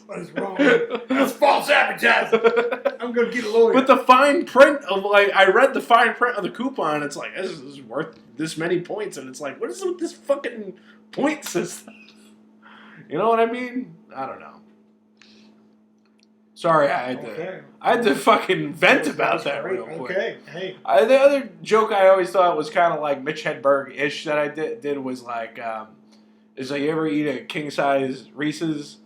What is wrong? That's false advertising. I'm gonna get a lawyer. But the fine print of, like, I read the fine print of the coupon. It's like, this is worth this many points, and it's like, what is with this fucking point system? You know what I mean? I don't know. Sorry, I had to fucking vent about that real quick. Okay, hey. The other joke I always thought was kind of like Mitch Hedberg-ish that I did was like, is like, you ever eat a king-size Reese's?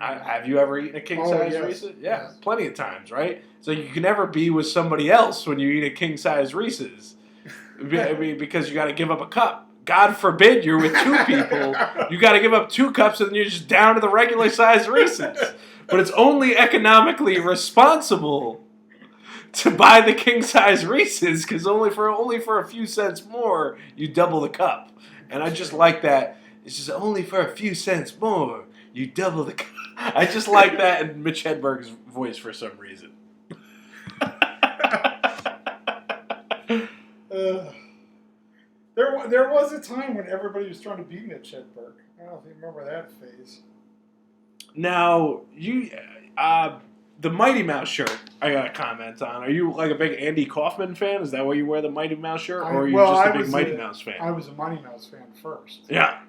Have you ever eaten a king-size Reese's? Yeah, plenty of times, right? So you can never be with somebody else when you eat a king-size Reese's. Because you got to give up a cup. God forbid you're with 2 people. You got to give up 2 cups and then you're just down to the regular size Reese's. But it's only economically responsible to buy the king size Reese's because only for a few cents more you double the cup. And I just like that. It's just only for a few cents more you double the cup. I just like that in Mitch Hedberg's voice for some reason. There was a time when everybody was trying to beat Mitch Hedberg. I don't know if you remember that phase. Now, the Mighty Mouse shirt, I got a comment on. Are you like a big Andy Kaufman fan? Is that why you wear the Mighty Mouse shirt? Or are you just a big Mighty Mouse fan? I was a Mighty Mouse fan first. Yeah.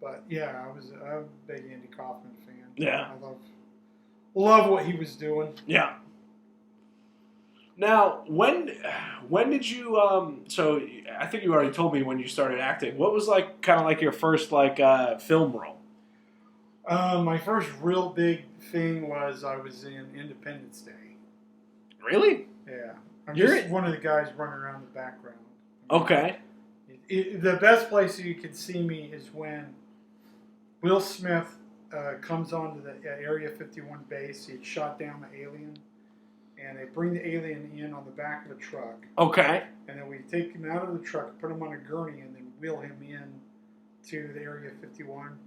But yeah, I'm a big Andy Kaufman fan. Yeah. I love what he was doing. Yeah. Now, when did you so I think you already told me when you started acting. What was like kind of like your first like film role? My first real big thing was I was in Independence Day. Really? Yeah. You're just one of the guys running around the background. Okay. The best place you can see me is when Will Smith comes onto the Area 51 base. He had shot down the alien. And they bring the alien in on the back of a truck. Okay. And then we take him out of the truck, put him on a gurney, and then wheel him in to the Area 51.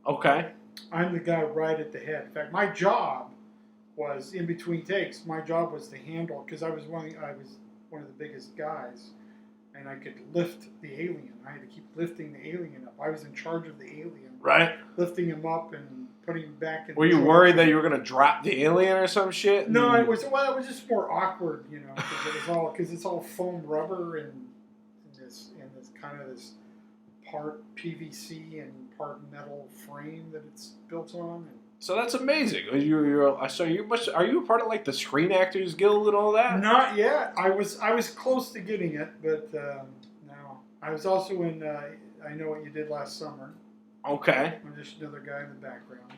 Okay. I'm the guy right at the head. In fact, my job was in between takes. My job was to handle, because I was one of the biggest guys, and I could lift the alien. I had to keep lifting the alien up. I was in charge of the alien. Right. Lifting him up and putting him back in. Were you worried that you were going to drop the alien or some shit? No, it was just more awkward, because it's all foam rubber and this kind of this part PVC and part metal frame that it's built on. So that's amazing. Are you a part of like the Screen Actors Guild and all that? Not yet. I was close to getting it, but no. I was also in I Know What You Did Last Summer. Okay. I'm just another guy in the background.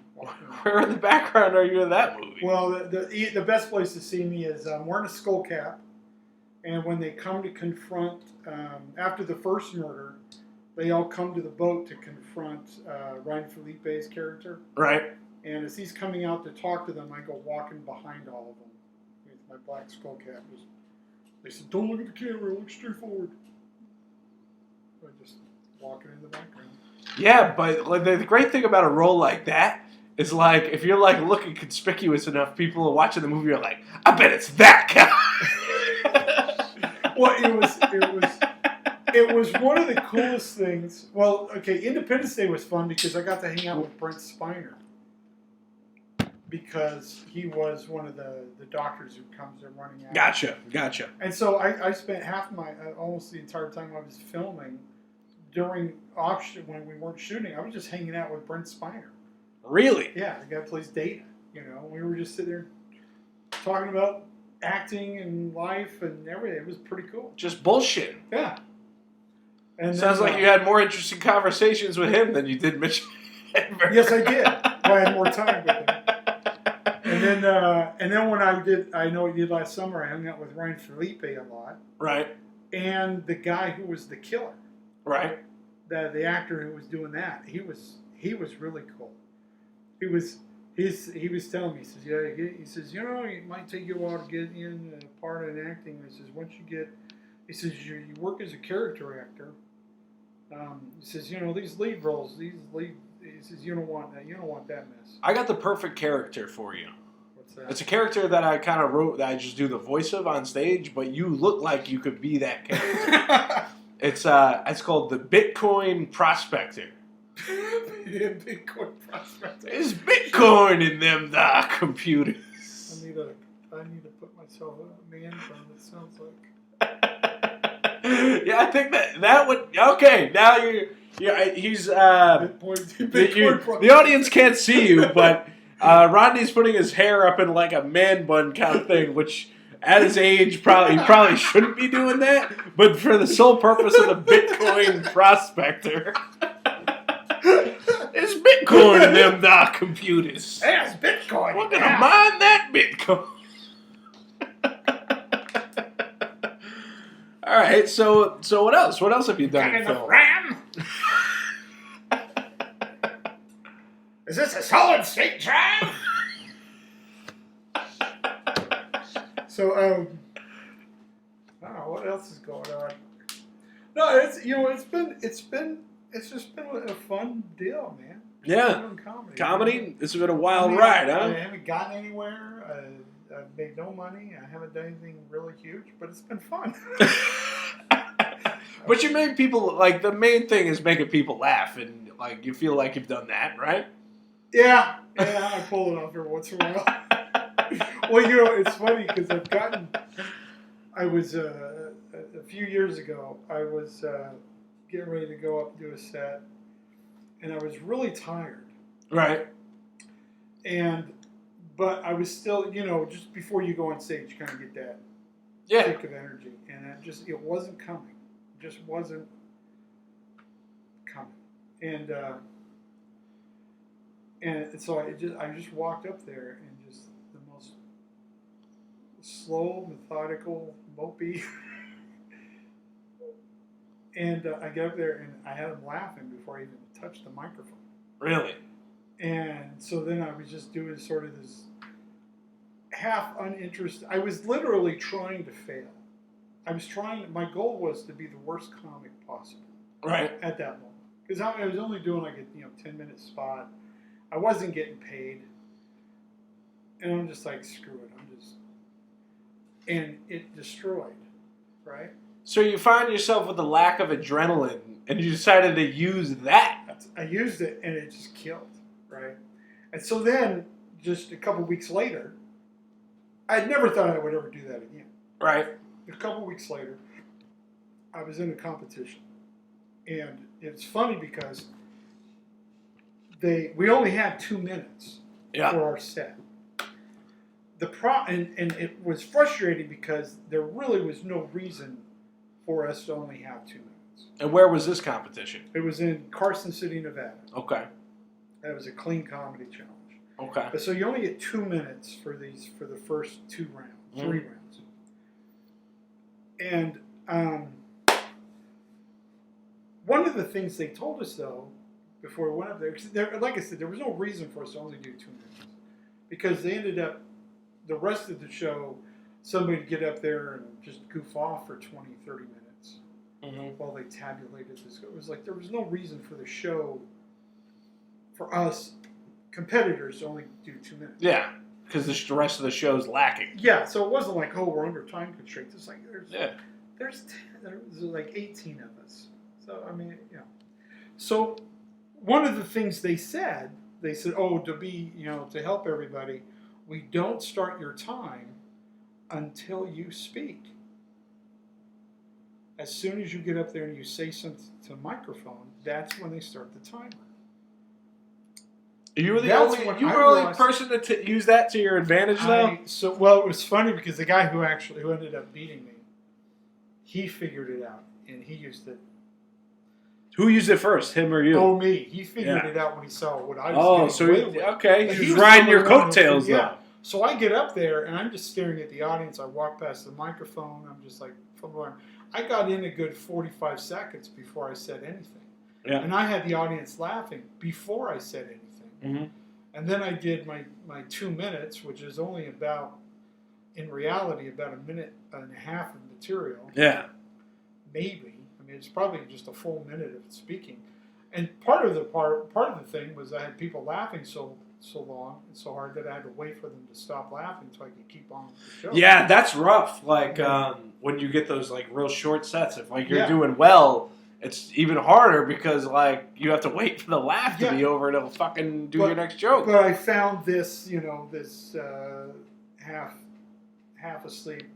Where in the background are you in that movie? Well, the best place to see me is I'm wearing a skull cap, and when they come to confront, after the first murder, they all come to the boat to confront Ryan Felipe's character. Right. And as he's coming out to talk to them, I go walking behind all of them with my black skull cap. They said, "Don't look at the camera, look straight forward." So I just walking in the background. Yeah, but like, the great thing about a role like that is like if you're like looking conspicuous enough, people are watching the movie are like, I bet it's that guy. Well, it was one of the coolest things. Well, okay, Independence Day was fun because I got to hang out with Brent Spiner because he was one of the doctors who comes there running out. Gotcha. And so I spent half my almost the entire time I was filming during option when we weren't shooting. I was just hanging out with Brent Spiner. Really? Yeah, the guy plays Data. You know, we were just sitting there talking about acting and life and everything. It was pretty cool. Just bullshit. Yeah. And sounds like you had more interesting conversations with him than you did Mitch. Yes, I did. I had more time with him. And then when I Know What You Did Last Summer, I hung out with Ryan Felipe a lot. Right. And the guy who was the killer. Right. The actor who was doing that, he was really cool. He was telling me, he says, yeah, he says, you know, it might take you a while to get in a part in acting. He says, once you get, he says, you work as a character actor. He says, you know, these lead roles, he says, you don't want that mess. I got the perfect character for you. What's that? It's a character that I kind of wrote that I just do the voice of on stage, but you look like you could be that character. It's called the Bitcoin Prospector. Yeah, Bitcoin Prospector. There's Bitcoin in them computers. I need to put myself a man bun. It sounds like. Yeah, I think that would okay. Now he's Bitcoin the audience can't see you, but Rodney's putting his hair up in like a man bun kind of thing, which at his age he probably shouldn't be doing that, but for the sole purpose of the Bitcoin Prospector. There's Bitcoin in them computers. There's Bitcoin. We're gonna mine that Bitcoin. All right, so what else? What else have you done in film? RAM? Is this a solid state drive? So, I don't know what else is going on. No, it's just been a fun deal, man. Yeah, comedy. This has been a wild ride, huh? I haven't gotten anywhere. I've made no money. I haven't done anything really huge, but it's been fun. But you made people, like, the main thing is making people laugh, and, like, you feel like you've done that, right? Yeah, I pull it off every once in a while. Well, you know, it's funny because I was, a few years ago, I was getting ready to go up and do a set, and I was really tired. Right. But I was still, you know, just before you go on stage, you kind of get that kick of energy, and it wasn't coming. It just wasn't coming, and so I just walked up there and just the most slow, methodical, mopey, and I get up there and I had him laughing before I even touched the microphone. Really? And so then I was just doing sort of this half uninterested. I was literally trying to fail. My goal was to be the worst comic possible. Right. At that moment. Because I was only doing like a 10-minute spot. I wasn't getting paid. And I'm just like, screw it. And it destroyed. Right? So you find yourself with a lack of adrenaline, and you decided to use that. I used it, and it just killed. Right? And so then, just a couple weeks later, I never thought I would ever do that again. Right. A couple weeks later, I was in a competition. And it's funny because we only had 2 minutes for our set. And it was frustrating because there really was no reason for us to only have 2 minutes. minutes. And where was this competition? It was in Carson City, Nevada. Okay. It was a clean comedy challenge. Okay. So you only get 2 minutes for the first 2 rounds, 3 rounds. And one of the things they told us though, before we went up there, because like I said, there was no reason for us to only do 2 minutes, because they ended up the rest of the show, somebody would get up there and just goof off for 20, 30 minutes while they tabulated this. It was like there was no reason for the show, for us competitors, to only do 2 minutes. Yeah, because the rest of the show is lacking. Yeah, so it wasn't like, oh, we're under time constraints. It's like there's like 18 of us. So I mean, you know. So one of the things they said, oh, to help everybody, we don't start your time until you speak. As soon as you get up there and you say something to a microphone, that's when they start the timer. You were the only person to use that to your advantage, though? It was funny because the guy who ended up beating me, he figured it out, and he used it. Who used it first, him or you? Oh, me. He figured it out when he saw what I was doing. He was riding your coattails, though. Yeah. So I get up there, and I'm just staring at the audience. I walk past the microphone. I'm just like, I got in a good 45 seconds before I said anything. Yeah. And I had the audience laughing before I said anything. Mm-hmm. And then I did my 2 minutes, which is only in reality, about a minute and a half of material. Yeah. Maybe. I mean, it's probably just a full minute of speaking. And part of the thing was I had people laughing so long and so hard that I had to wait for them to stop laughing so I could keep on with the show. Yeah, that's rough. Like when you get those like real short sets, if like you're doing well, it's even harder because like you have to wait for the laugh to be over to fucking do your next joke. But I found this, half asleep,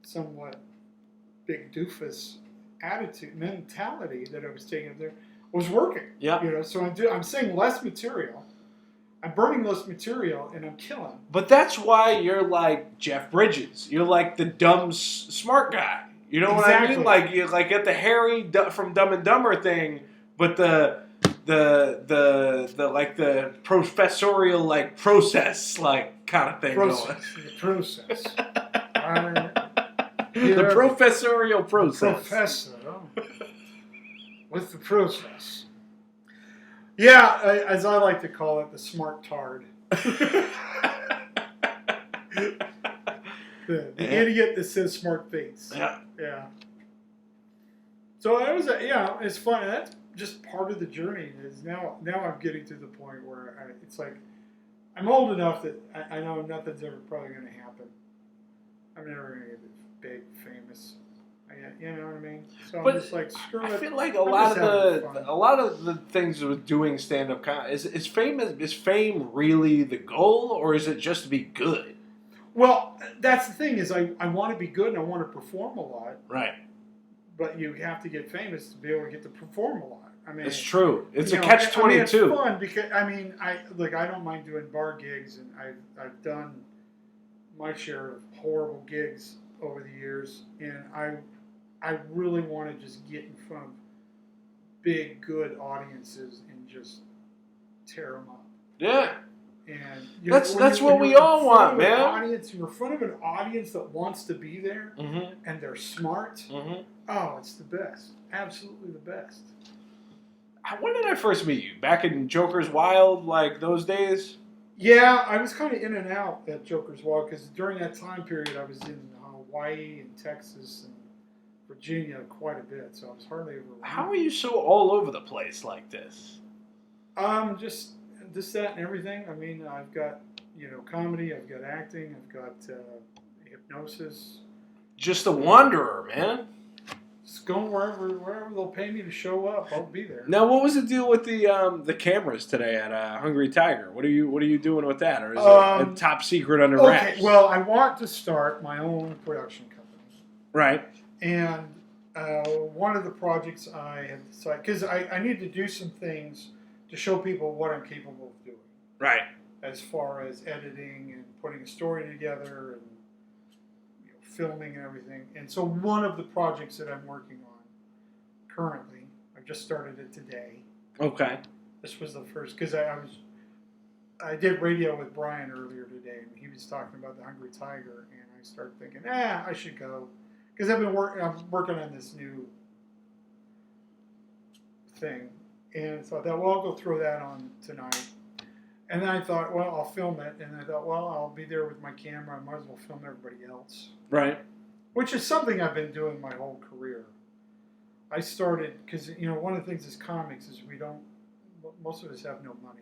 somewhat big doofus mentality that I was taking up there was working. Yeah. So I'm saying less material. I'm burning less material, and I'm killing. But that's why you're like Jeff Bridges. You're like the dumb smart guy. You know what I mean? Like you like get the Harry from Dumb and Dumber thing, but the like the professorial like process like kind of thing going. The process. The professorial process. Professor. With the process. Yeah, as I like to call it, the smart tard. The idiot that says smart things. Yeah. Yeah. So it was it's fun. And that's just part of the journey. Is now I'm getting to the point where it's like I'm old enough that I know nothing's ever probably going to happen. I'm never going to get big, famous. You know what I mean? So I'm just like, screw it. I feel like a lot of the things with doing stand-up comedy is fame really the goal, or is it just to be good? Well, that's the thing is I want to be good and I want to perform a lot. Right. But you have to get famous to be able to get to perform a lot. I mean, it's true. It's a catch-22. It's fun because I don't mind doing bar gigs, and I've done my share of horrible gigs over the years, and I really want to just get in front of big, good audiences and just tear them up. Yeah. And that's what we all want, man. You're in front of an audience that wants to be there, and they're smart. Mm-hmm. Oh, it's the best. Absolutely the best. When did I first meet you? Back in Joker's Wild, like those days? Yeah, I was kind of in and out at Joker's Wild because during that time period I was in Hawaii and Texas and Virginia quite a bit, so I was hardly ever around. How are you so all over the place like this? Just this, that, and everything. I mean, I've got comedy, I've got acting, I've got hypnosis. Just a wanderer, man. Just going wherever they'll pay me to show up, I'll be there. Now, what was the deal with the cameras today at Hungry Tiger? What are you doing with that, or is it a top secret under wraps? Okay, well, I want to start my own production company. Right. And one of the projects I have decided, because I need to do some things to show people what I'm capable of doing. Right. As far as editing and putting a story together and filming and everything. And so one of the projects that I'm working on currently. I just started it today. Okay. This was the first because I did radio with Brian earlier today, and he was talking about the Hungry Tiger, and I started thinking, I should go because I'm working on this new thing, and so I thought, well, I'll go throw that on tonight. And then I thought, well, I'll film it, and I thought, well, I'll be there with my camera. I might as well film everybody else. Right. Which is something I've been doing my whole career. I started because one of the things as comics is most of us have no money.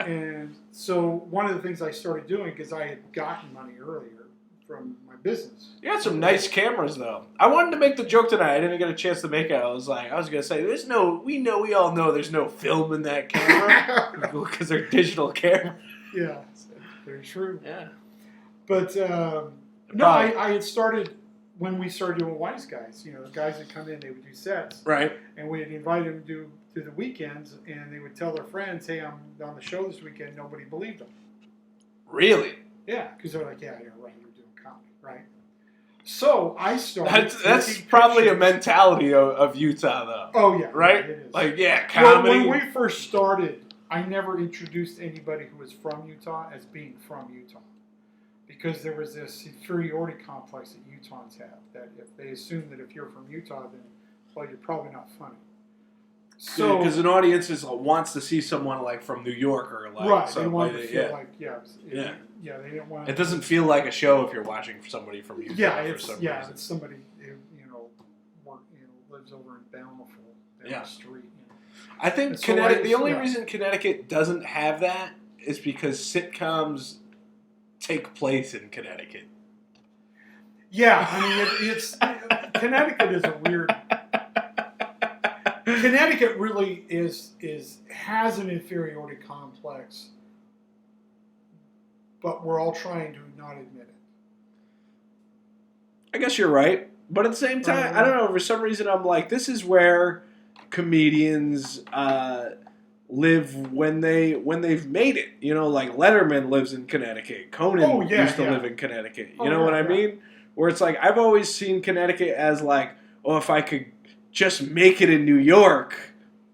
And so one of the things I started doing, because I had gotten money earlier from my business. You got some nice cameras, though. I wanted to make the joke tonight. I didn't get a chance to make it. I was going to say, we all know there's no film in that camera because they're digital cameras. Yeah, very true. Yeah. But, no, I had started when we started doing Wise Guys. The guys that come in, they would do sets. Right. And we had invited them to do the weekends, and they would tell their friends, hey, I'm on the show this weekend. Nobody believed them. Really? Yeah, because they're like, yeah, you're right, you're doing comedy, right? So I started. That's probably a mentality of Utah, though. Oh, yeah. Right? Yeah, it is. Comedy. Well, when we first started, I never introduced anybody who was from Utah as being from Utah. Because there was this inferiority complex that Utahns have, that if they assume that if you're from Utah, then, well, you're probably not funny. So, because an audience wants to see someone like from New York or like right, they something want like to that. feel they didn't want. It doesn't feel like a show if you're watching somebody from Utah for some reason. It's somebody who lives over in Bountiful down the street. I think Connecticut. The only reason Connecticut doesn't have that is because sitcoms take place in Connecticut. Yeah, I mean it's Connecticut is a weird. Connecticut really has an inferiority complex, but we're all trying to not admit it. I guess you're right, but at the same time, I don't know. For some reason, I'm like, this is where comedians live when they've made it. Like Letterman lives in Connecticut. Conan used to live in Connecticut. You know what I mean? Where it's like I've always seen Connecticut as like, if I could just make it in New York,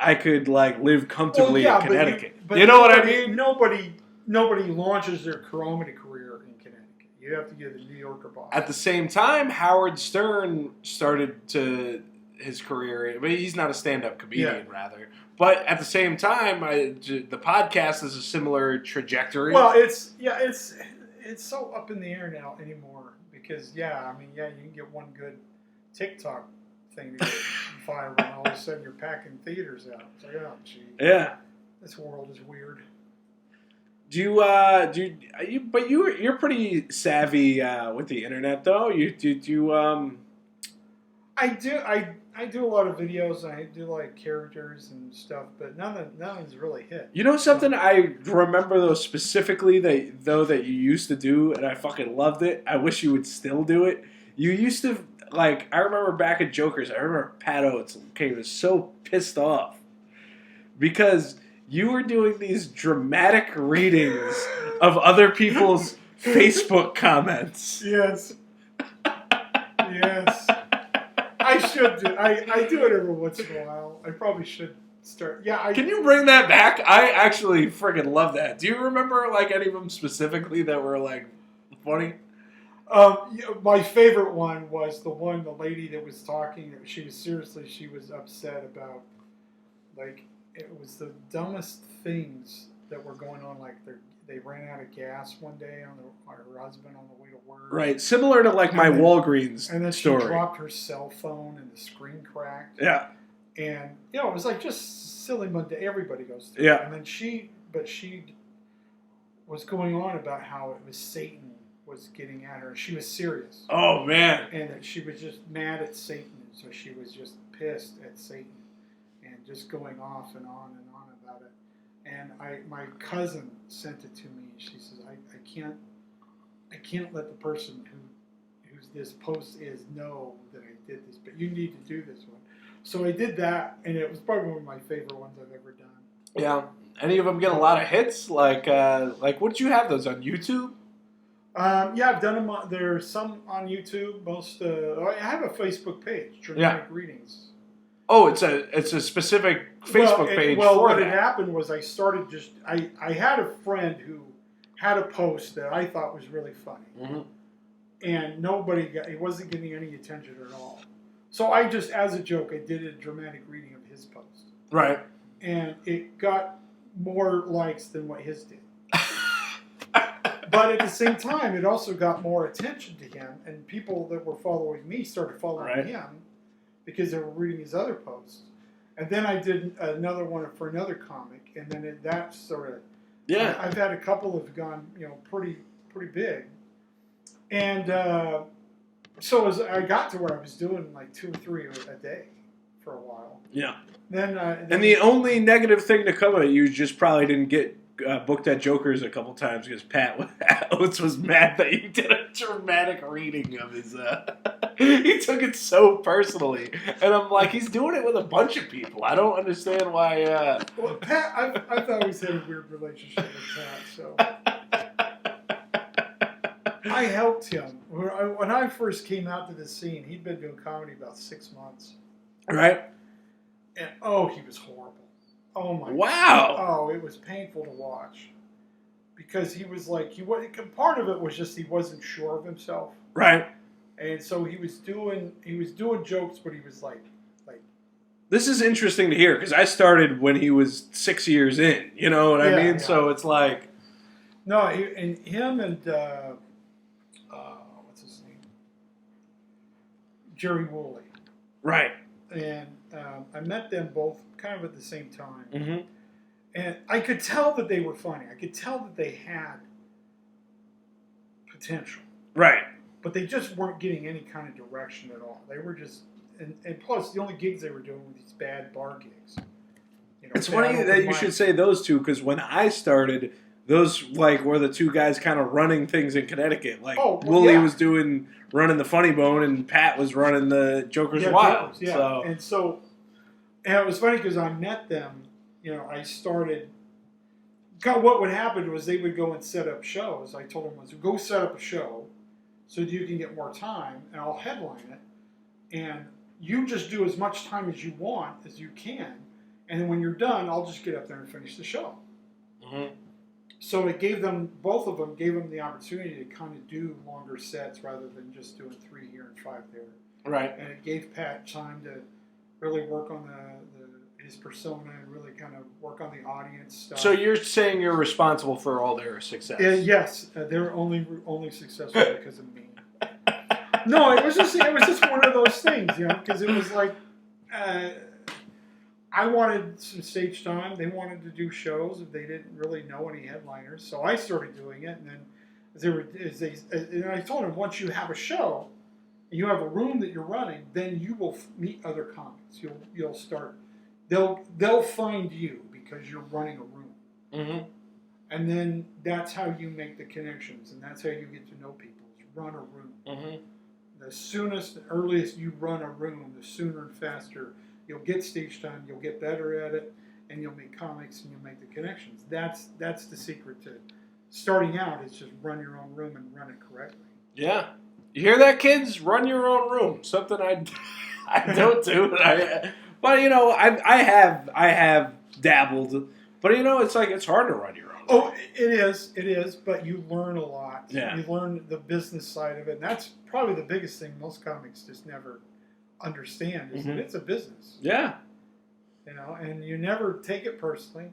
I could like live comfortably in Connecticut. But you know what I mean? Nobody launches their comedy career in Connecticut. You have to give the New Yorker boss. At the same time, Howard Stern started his career. I mean, he's not a stand-up comedian, rather. But at the same time, the podcast is a similar trajectory. Well, it's so up in the air now anymore because you can get one good TikTok thing to get viral, and all of a sudden you're packing theaters out. It's like, oh, gee. Yeah. This world is weird. But you're pretty savvy with the internet, though. I do a lot of videos. I do like characters and stuff, but nothing's really hit. You know something I remember though specifically that you used to do, and I fucking loved it. I wish you would still do it. You used to. I remember back at Jokers, I remember Pat Oates was so pissed off because you were doing these dramatic readings of other people's Facebook comments. Yes. Yes. I should do. I do it every once in a while. I probably should start. Yeah. Can you bring that back? I actually freaking love that. Do you remember any of them specifically that were funny? My favorite one was the lady that was talking. She was upset about, it was the dumbest things that were going on. They ran out of gas one day on her husband on the way to work. Right, similar to my Walgreens story. And then she dropped her cell phone and the screen cracked. Yeah. And, it was just silly Monday. Everybody goes through it. And then she was going on about how it was Satan was getting at her. She was serious. Oh, man. And that she was just mad at Satan. So she was just pissed at Satan and just going off and on about it. And my cousin sent it to me. She says, I can't let the person who's this post is know that I did this, but you need to do this one. So I did that, and it was probably one of my favorite ones I've ever done. Yeah. Any of them get a lot of hits? What did you have those on YouTube? Yeah, I've done them. There's some on YouTube. Most I have a Facebook page, Dramatic Readings. Oh, it's a specific Facebook page. Well, what had happened was I started I had a friend who had a post that I thought was really funny, and it wasn't getting any attention at all. So I just, as a joke, I did a dramatic reading of his post. Right. And it got more likes than what his did. But at the same time, it also got more attention to him, and people that were following me started following him because they were reading his other posts. And then I did another one for another comic, and then that sort of... Yeah. I've had a couple that have gone, pretty big. And so as I got to where I was doing like 2 or 3 a day for a while. Yeah. Then and the only negative thing to come of it, you just probably didn't get booked at Joker's a couple times because Pat was mad that you did a dramatic reading of his... he took it so personally. And I'm like, he's doing it with a bunch of people. I don't understand why... Well, Pat, I've always had a weird relationship with Pat, so... I helped him. When I first came out to the scene, he'd been doing comedy about 6 months. Right. And, he was horrible. Oh, my God. Wow. Oh, it was painful to watch. Because he was like, part of it was just he wasn't sure of himself. Right. And so he was doing jokes, but he was like. This is interesting to hear, because I started when he was 6 years in. You know what I mean? Yeah. So it's like. No, and him and. What's his name? Jerry Woolley. Right. And I met them both kind of at the same time. Mm-hmm. And I could tell that they were funny. I could tell that they had potential. Right. But they just weren't getting any kind of direction at all. They were just... And plus, the only gigs they were doing were these bad bar gigs. It's funny that you should say those two, because when I started... Those were the two guys kind of running things in Connecticut. Woolley was running the Funny Bone, and Pat was running the Joker's Wild. Yeah. So. And it was funny because I met them. I started. What would happen was they would go and set up shows. I told them go set up a show, so that you can get more time, and I'll headline it, and you just do as much time as you want as you can, and then when you're done, I'll just get up there and finish the show. Mm-hmm. So it both of them gave them the opportunity to kind of do longer sets rather than just doing 3 here and 5 there. Right. And it gave Pat time to really work on his persona and really kind of work on the audience stuff. So you're saying you're responsible for all their success? Yes, they're only successful because of me. No, it was just one of those things, because it was like. I wanted some stage time. They wanted to do shows. They didn't really know any headliners, so I started doing it. And then, and I told them, once you have a show, and you have a room that you're running, then you will meet other comics. You'll start. They'll find you because you're running a room, mm-hmm. And then that's how you make the connections, and that's how you get to know people. Is run a room. Mm-hmm. The earliest you run a room, the sooner and faster. You'll get stage time, you'll get better at it, and you'll make comics and you'll make the connections. That's the secret to starting out, is just run your own room and run it correctly. Yeah. You hear that, kids? Run your own room. Something I don't do. But I have dabbled. But it's hard to run your own. Oh, it is, but you learn a lot. Yeah. You learn the business side of it, and that's probably the biggest thing most comics just never understand is that it's a business. Yeah. And you never take it personally.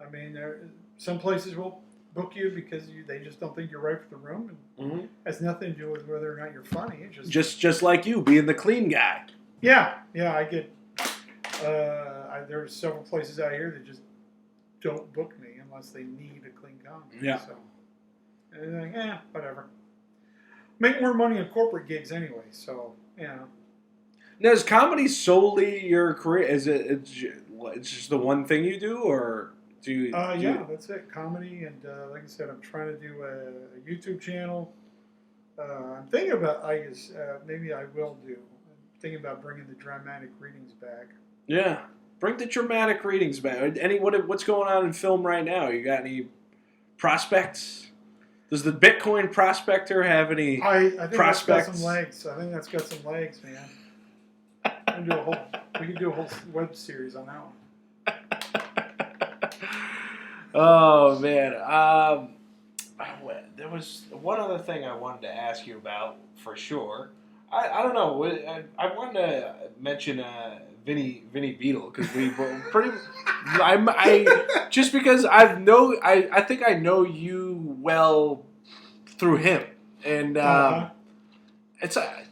I mean, some places will book you because they just don't think you're right for the room, and has nothing to do with whether or not you're funny. It's just like you being the clean guy. Yeah, I get. There's several places out here that just don't book me unless they need a clean comic. Yeah. So, and they're like, whatever. Make more money on corporate gigs anyway, so. Yeah. Now, is comedy solely your career? Is it's just the one thing you do, or do you? That's it. Comedy, and like I said, I'm trying to do a YouTube channel. I'm thinking about. Maybe I will do. I'm thinking about bringing the dramatic readings back. Yeah, bring the dramatic readings back. What's going on in film right now? You got any prospects Does the Bitcoin prospector have any I think prospects? that's got some legs. I think that's got some legs, man. We could do a whole web series on that one. Oh man, there was one other thing I wanted to ask you about for sure. I don't know. I wanted to mention Vinny Beetle because we were pretty. I just because I think I know you well through him, and it's odd.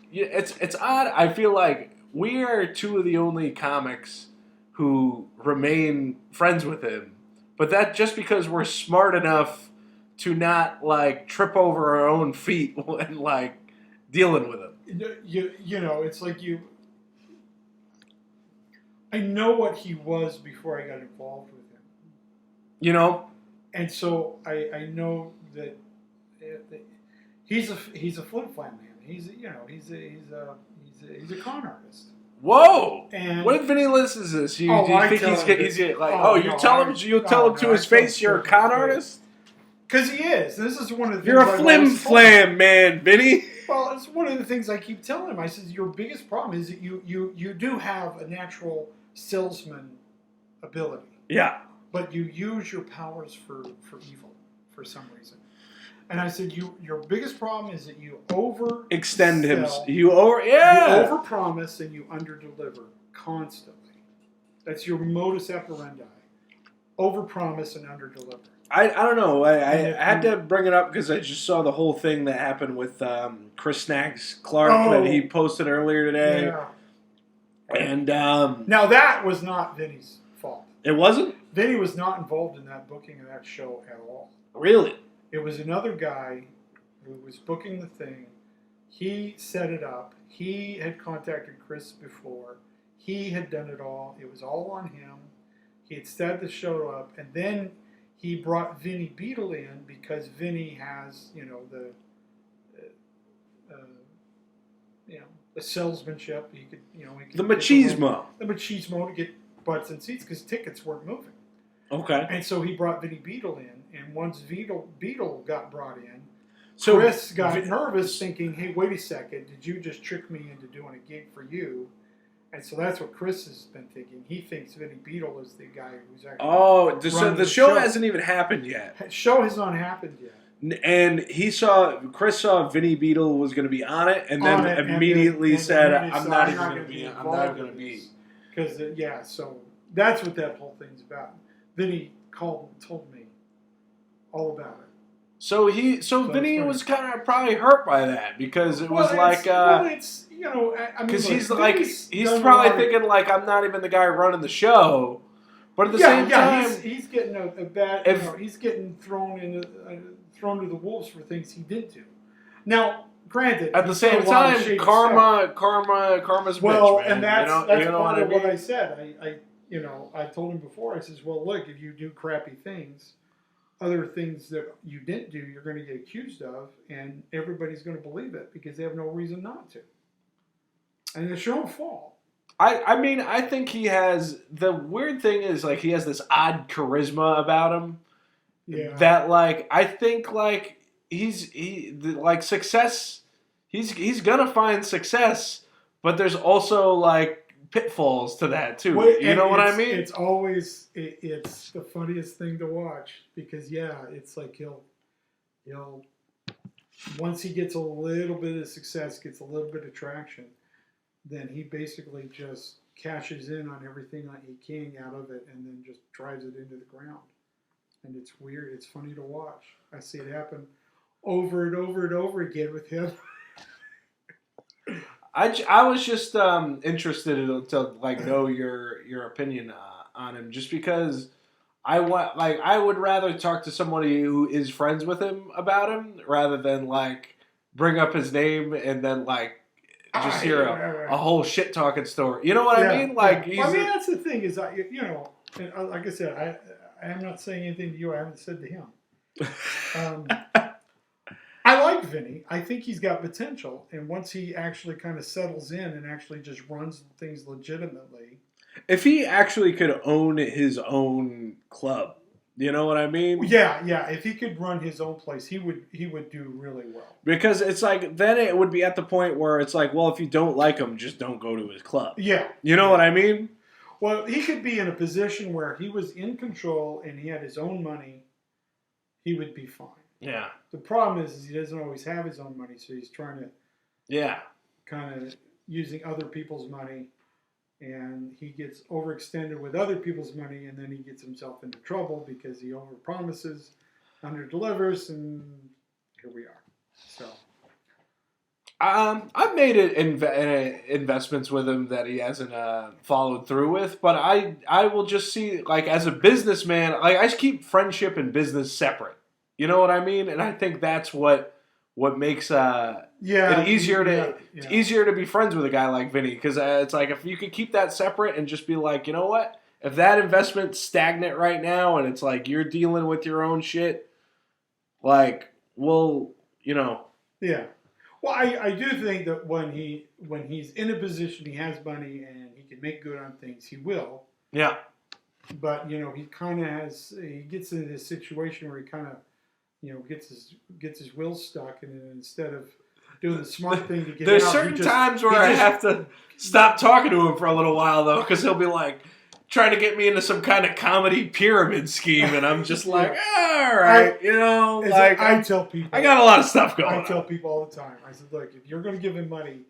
I feel like we are two of the only comics who remain friends with him, but that just because we're smart enough to not like trip over our own feet when like dealing with him. You know, it's like you. I know what he was before I got involved with him. You know, and so I know that he's a flip flap man. He's a con artist. Whoa! And what if Vinny listens to this? Do you think he's like? You'll tell him to his face you're a con artist? Because he is. This is one of the things you're a flim flam man, Vinny. Well, it's one of the things I keep telling him. I says your biggest problem is that you do have a natural salesman ability. Yeah. But you use your powers for evil for some reason. And I said your biggest problem is that you extend him. You overpromise and you underdeliver constantly. That's your modus operandi. Overpromise and underdeliver. I don't know. I had to bring it up because I just saw the whole thing that happened with Chris Snacks Clark that he posted earlier today. Yeah. And now that was not Vinny's fault. It wasn't? Vinny was not involved in that booking of that show at all. Really? It was another guy who was booking the thing. He set it up. He had contacted Chris before. He had done it all. It was all on him. He had set the show up, and then he brought Vinny Beetle in because Vinny has, the salesmanship. He could, the machismo. The machismo to get butts and seats because tickets weren't moving. Okay. And so he brought Vinny Beetle in, and once Beetle got brought in, so Chris got nervous, thinking, "Hey, wait a second! Did you just trick me into doing a gig for you?" And so that's what Chris has been thinking. He thinks Vinny Beetle is the guy who's actually. So the show hasn't even happened yet. The show has not happened yet. And Chris saw Vinny Beetle was going to be on it, and then immediately said, "I'm not even going to be. I'm not going to be." Because so that's what that whole thing's about. Vinny called and told me all about it. So Vinny was kind of probably hurt by that because it was like because he's probably thinking like I'm not even the guy running the show, but at the same time he's getting a bad he's getting thrown to the wolves for things he did do. Now, granted, at the same time, karma's bitch, man. And that's part of what I said. I told him before. I says, well, look, if you do crappy things, other things that you didn't do, you're going to get accused of, and everybody's going to believe it because they have no reason not to. And it's your own fault. I think he has. The weird thing is, like, he has this odd charisma about him. Yeah. That, like, I think, like, success. He's gonna find success, but there's also like pitfalls to that too. You know what I mean? It's always it's the funniest thing to watch because it's like he'll once he gets a little bit of success, gets a little bit of traction, then he basically just cashes in on everything that he can out of it and then just drives it into the ground. And it's weird. It's funny to watch. I see it happen over and over and over again with him. I was just interested to like know your opinion on him, just because I would rather talk to somebody who is friends with him about him rather than like bring up his name and then like just hear a whole shit talking story. You know what I mean? Like, that's the thing is, like I said, I am not saying anything to you I haven't said to him. I like Vinny. I think he's got potential. And once he actually kind of settles in and actually just runs things legitimately. If he actually could own his own club, You know what I mean? Yeah. If he could run his own place, he would do really well. Because it's like, then it would be at the point where it's like, well, if you don't like him, just don't go to his club. Yeah. You know what I mean? Well, he could be in a position where he was in control and he had his own money. He would be fine. Yeah. The problem is he doesn't always have his own money, so he's trying to kind of using other people's money, and he gets overextended with other people's money, and then he gets himself into trouble because he overpromises, underdelivers, and here we are. So. I've made investments with him that he hasn't followed through with, but I will just see, like, as a businessman, like, I just keep friendship and business separate. You know what I mean? And I think that's what makes it easier it's easier to be friends with a guy like Vinny, because it's like, if you could keep that separate and just be like, you know what? If that investment's stagnant right now and it's like you're dealing with your own shit, like, well, you know. Yeah. Well, I do think that when he's in a position, he has money and he can make good on things, he will. Yeah. But he kind of he gets into this situation where he kind of gets his will stuck, and then instead of doing the smart thing to get There's out, certain times where I have to stop talking to him for a little while though, because he'll be like trying to get me into some kind of comedy pyramid scheme, and I'm just like, all right, I tell people, I got a lot of stuff going on. I tell people all the time. I said, look, if you're going to give him money,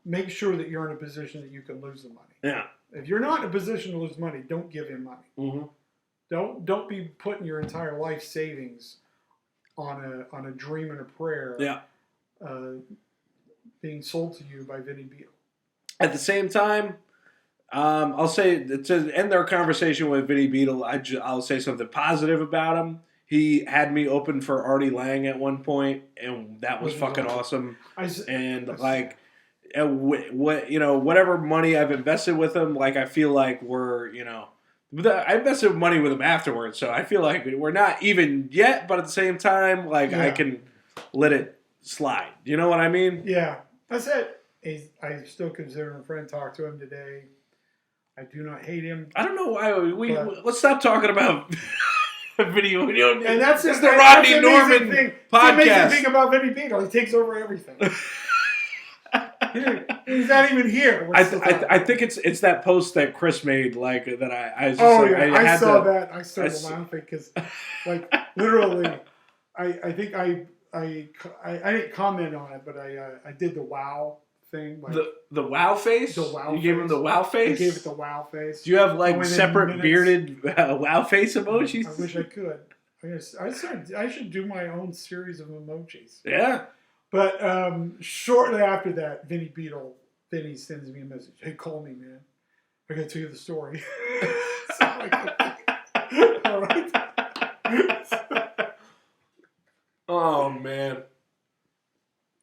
make sure that you're in a position that you can lose the money. Yeah. If you're not in a position to lose money, don't give him money. Mm-hmm. Don't be putting your entire life savings on a dream and a prayer. Yeah. Being sold to you by Vinny Beetle. At the same time, I'll say, to end our conversation with Vinny Beetle, I'll say something positive about him. He had me open for Artie Lang at one point, and that was fucking awesome. Whatever money I've invested with him, like, I feel like I invested money with him afterwards, so I feel like we're not even yet, but at the same time, like, I can let it slide. You know what I mean? Yeah. That's it. I still consider him a friend. Talked to him today. I do not hate him. I don't know why let's stop talking about video. And that's the Rodney Norman thing. podcast. The amazing thing about Vinny Beetle, he takes over everything. He's not even here. I think it's that post that Chris made, like, that I saw that. I started laughing because, like, literally, I think I didn't comment on it, but I did the wow thing. Like, the wow face? The wow you face. gave him the wow face? I gave it the wow face. Do you have, like, separate bearded wow face emojis? I wish I could. I should do my own series of emojis. Yeah. But shortly after that, Vinny sends me a message. Hey, call me, man. I got to tell you the story. All right. Oh, man.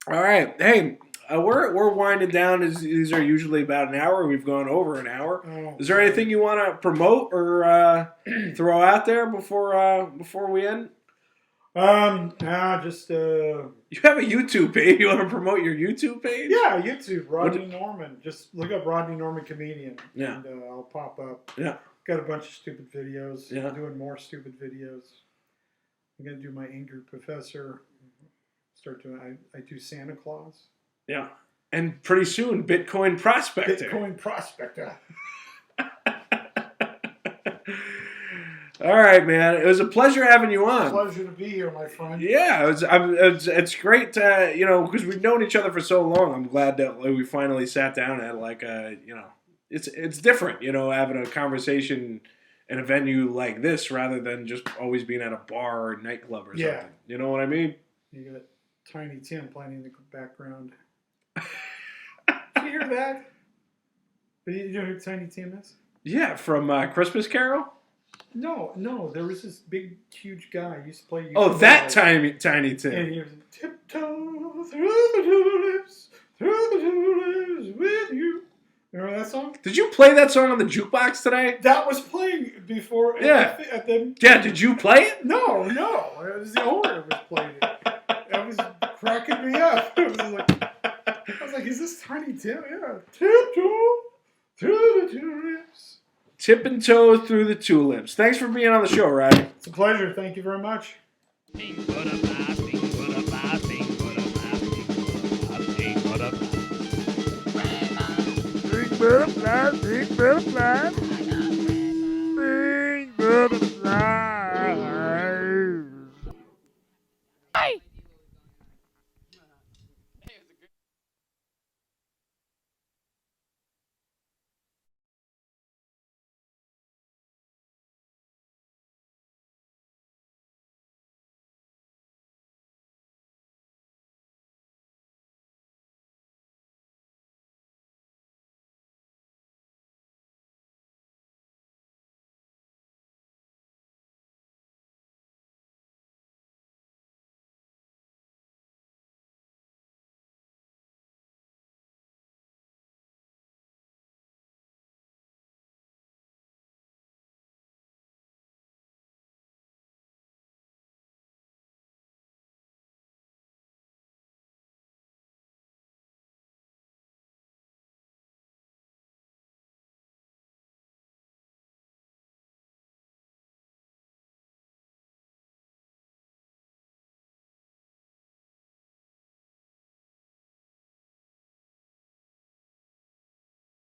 All right. Hey, we're winding down. These are usually about an hour. We've gone over an hour. Oh, is there anything you want to promote or throw out there before we end? Just you have a YouTube page. You want to promote your YouTube page? Yeah, YouTube. Rodney Norman. Just look up Rodney Norman comedian. Yeah. And I'll pop up. Yeah. Got a bunch of stupid videos. Yeah. I'm doing more stupid videos. I'm gonna do my Angry Professor. I do Santa Claus. Yeah. And pretty soon, Bitcoin Prospector. Bitcoin Prospector. All right, man. It was a pleasure having you on. Pleasure to be here, my friend. Yeah, it's great to, because we've known each other for so long. I'm glad that we finally sat down at, like, it's different, having a conversation in a venue like this rather than just always being at a bar or nightclub or something. You know what I mean? You got Tiny Tim playing in the background. Did you hear that? You know who Tiny Tim is? Yeah, from Christmas Carol? No, there was this big, huge guy who used to play. That Tiny Tim. And he was tiptoe through the tulips with you. Remember that song? Did you play that song on the jukebox today? That was playing before. Yeah. Yeah, did you play it? No. It was the owner who was playing it. That was cracking me up. I was like, is this Tiny Tim? Yeah. Tiptoe through the tulips. tip and toe through the tulips. Thanks for being on the show, Rodney. It's a pleasure. Thank you very much. Big butterfly, big butterfly.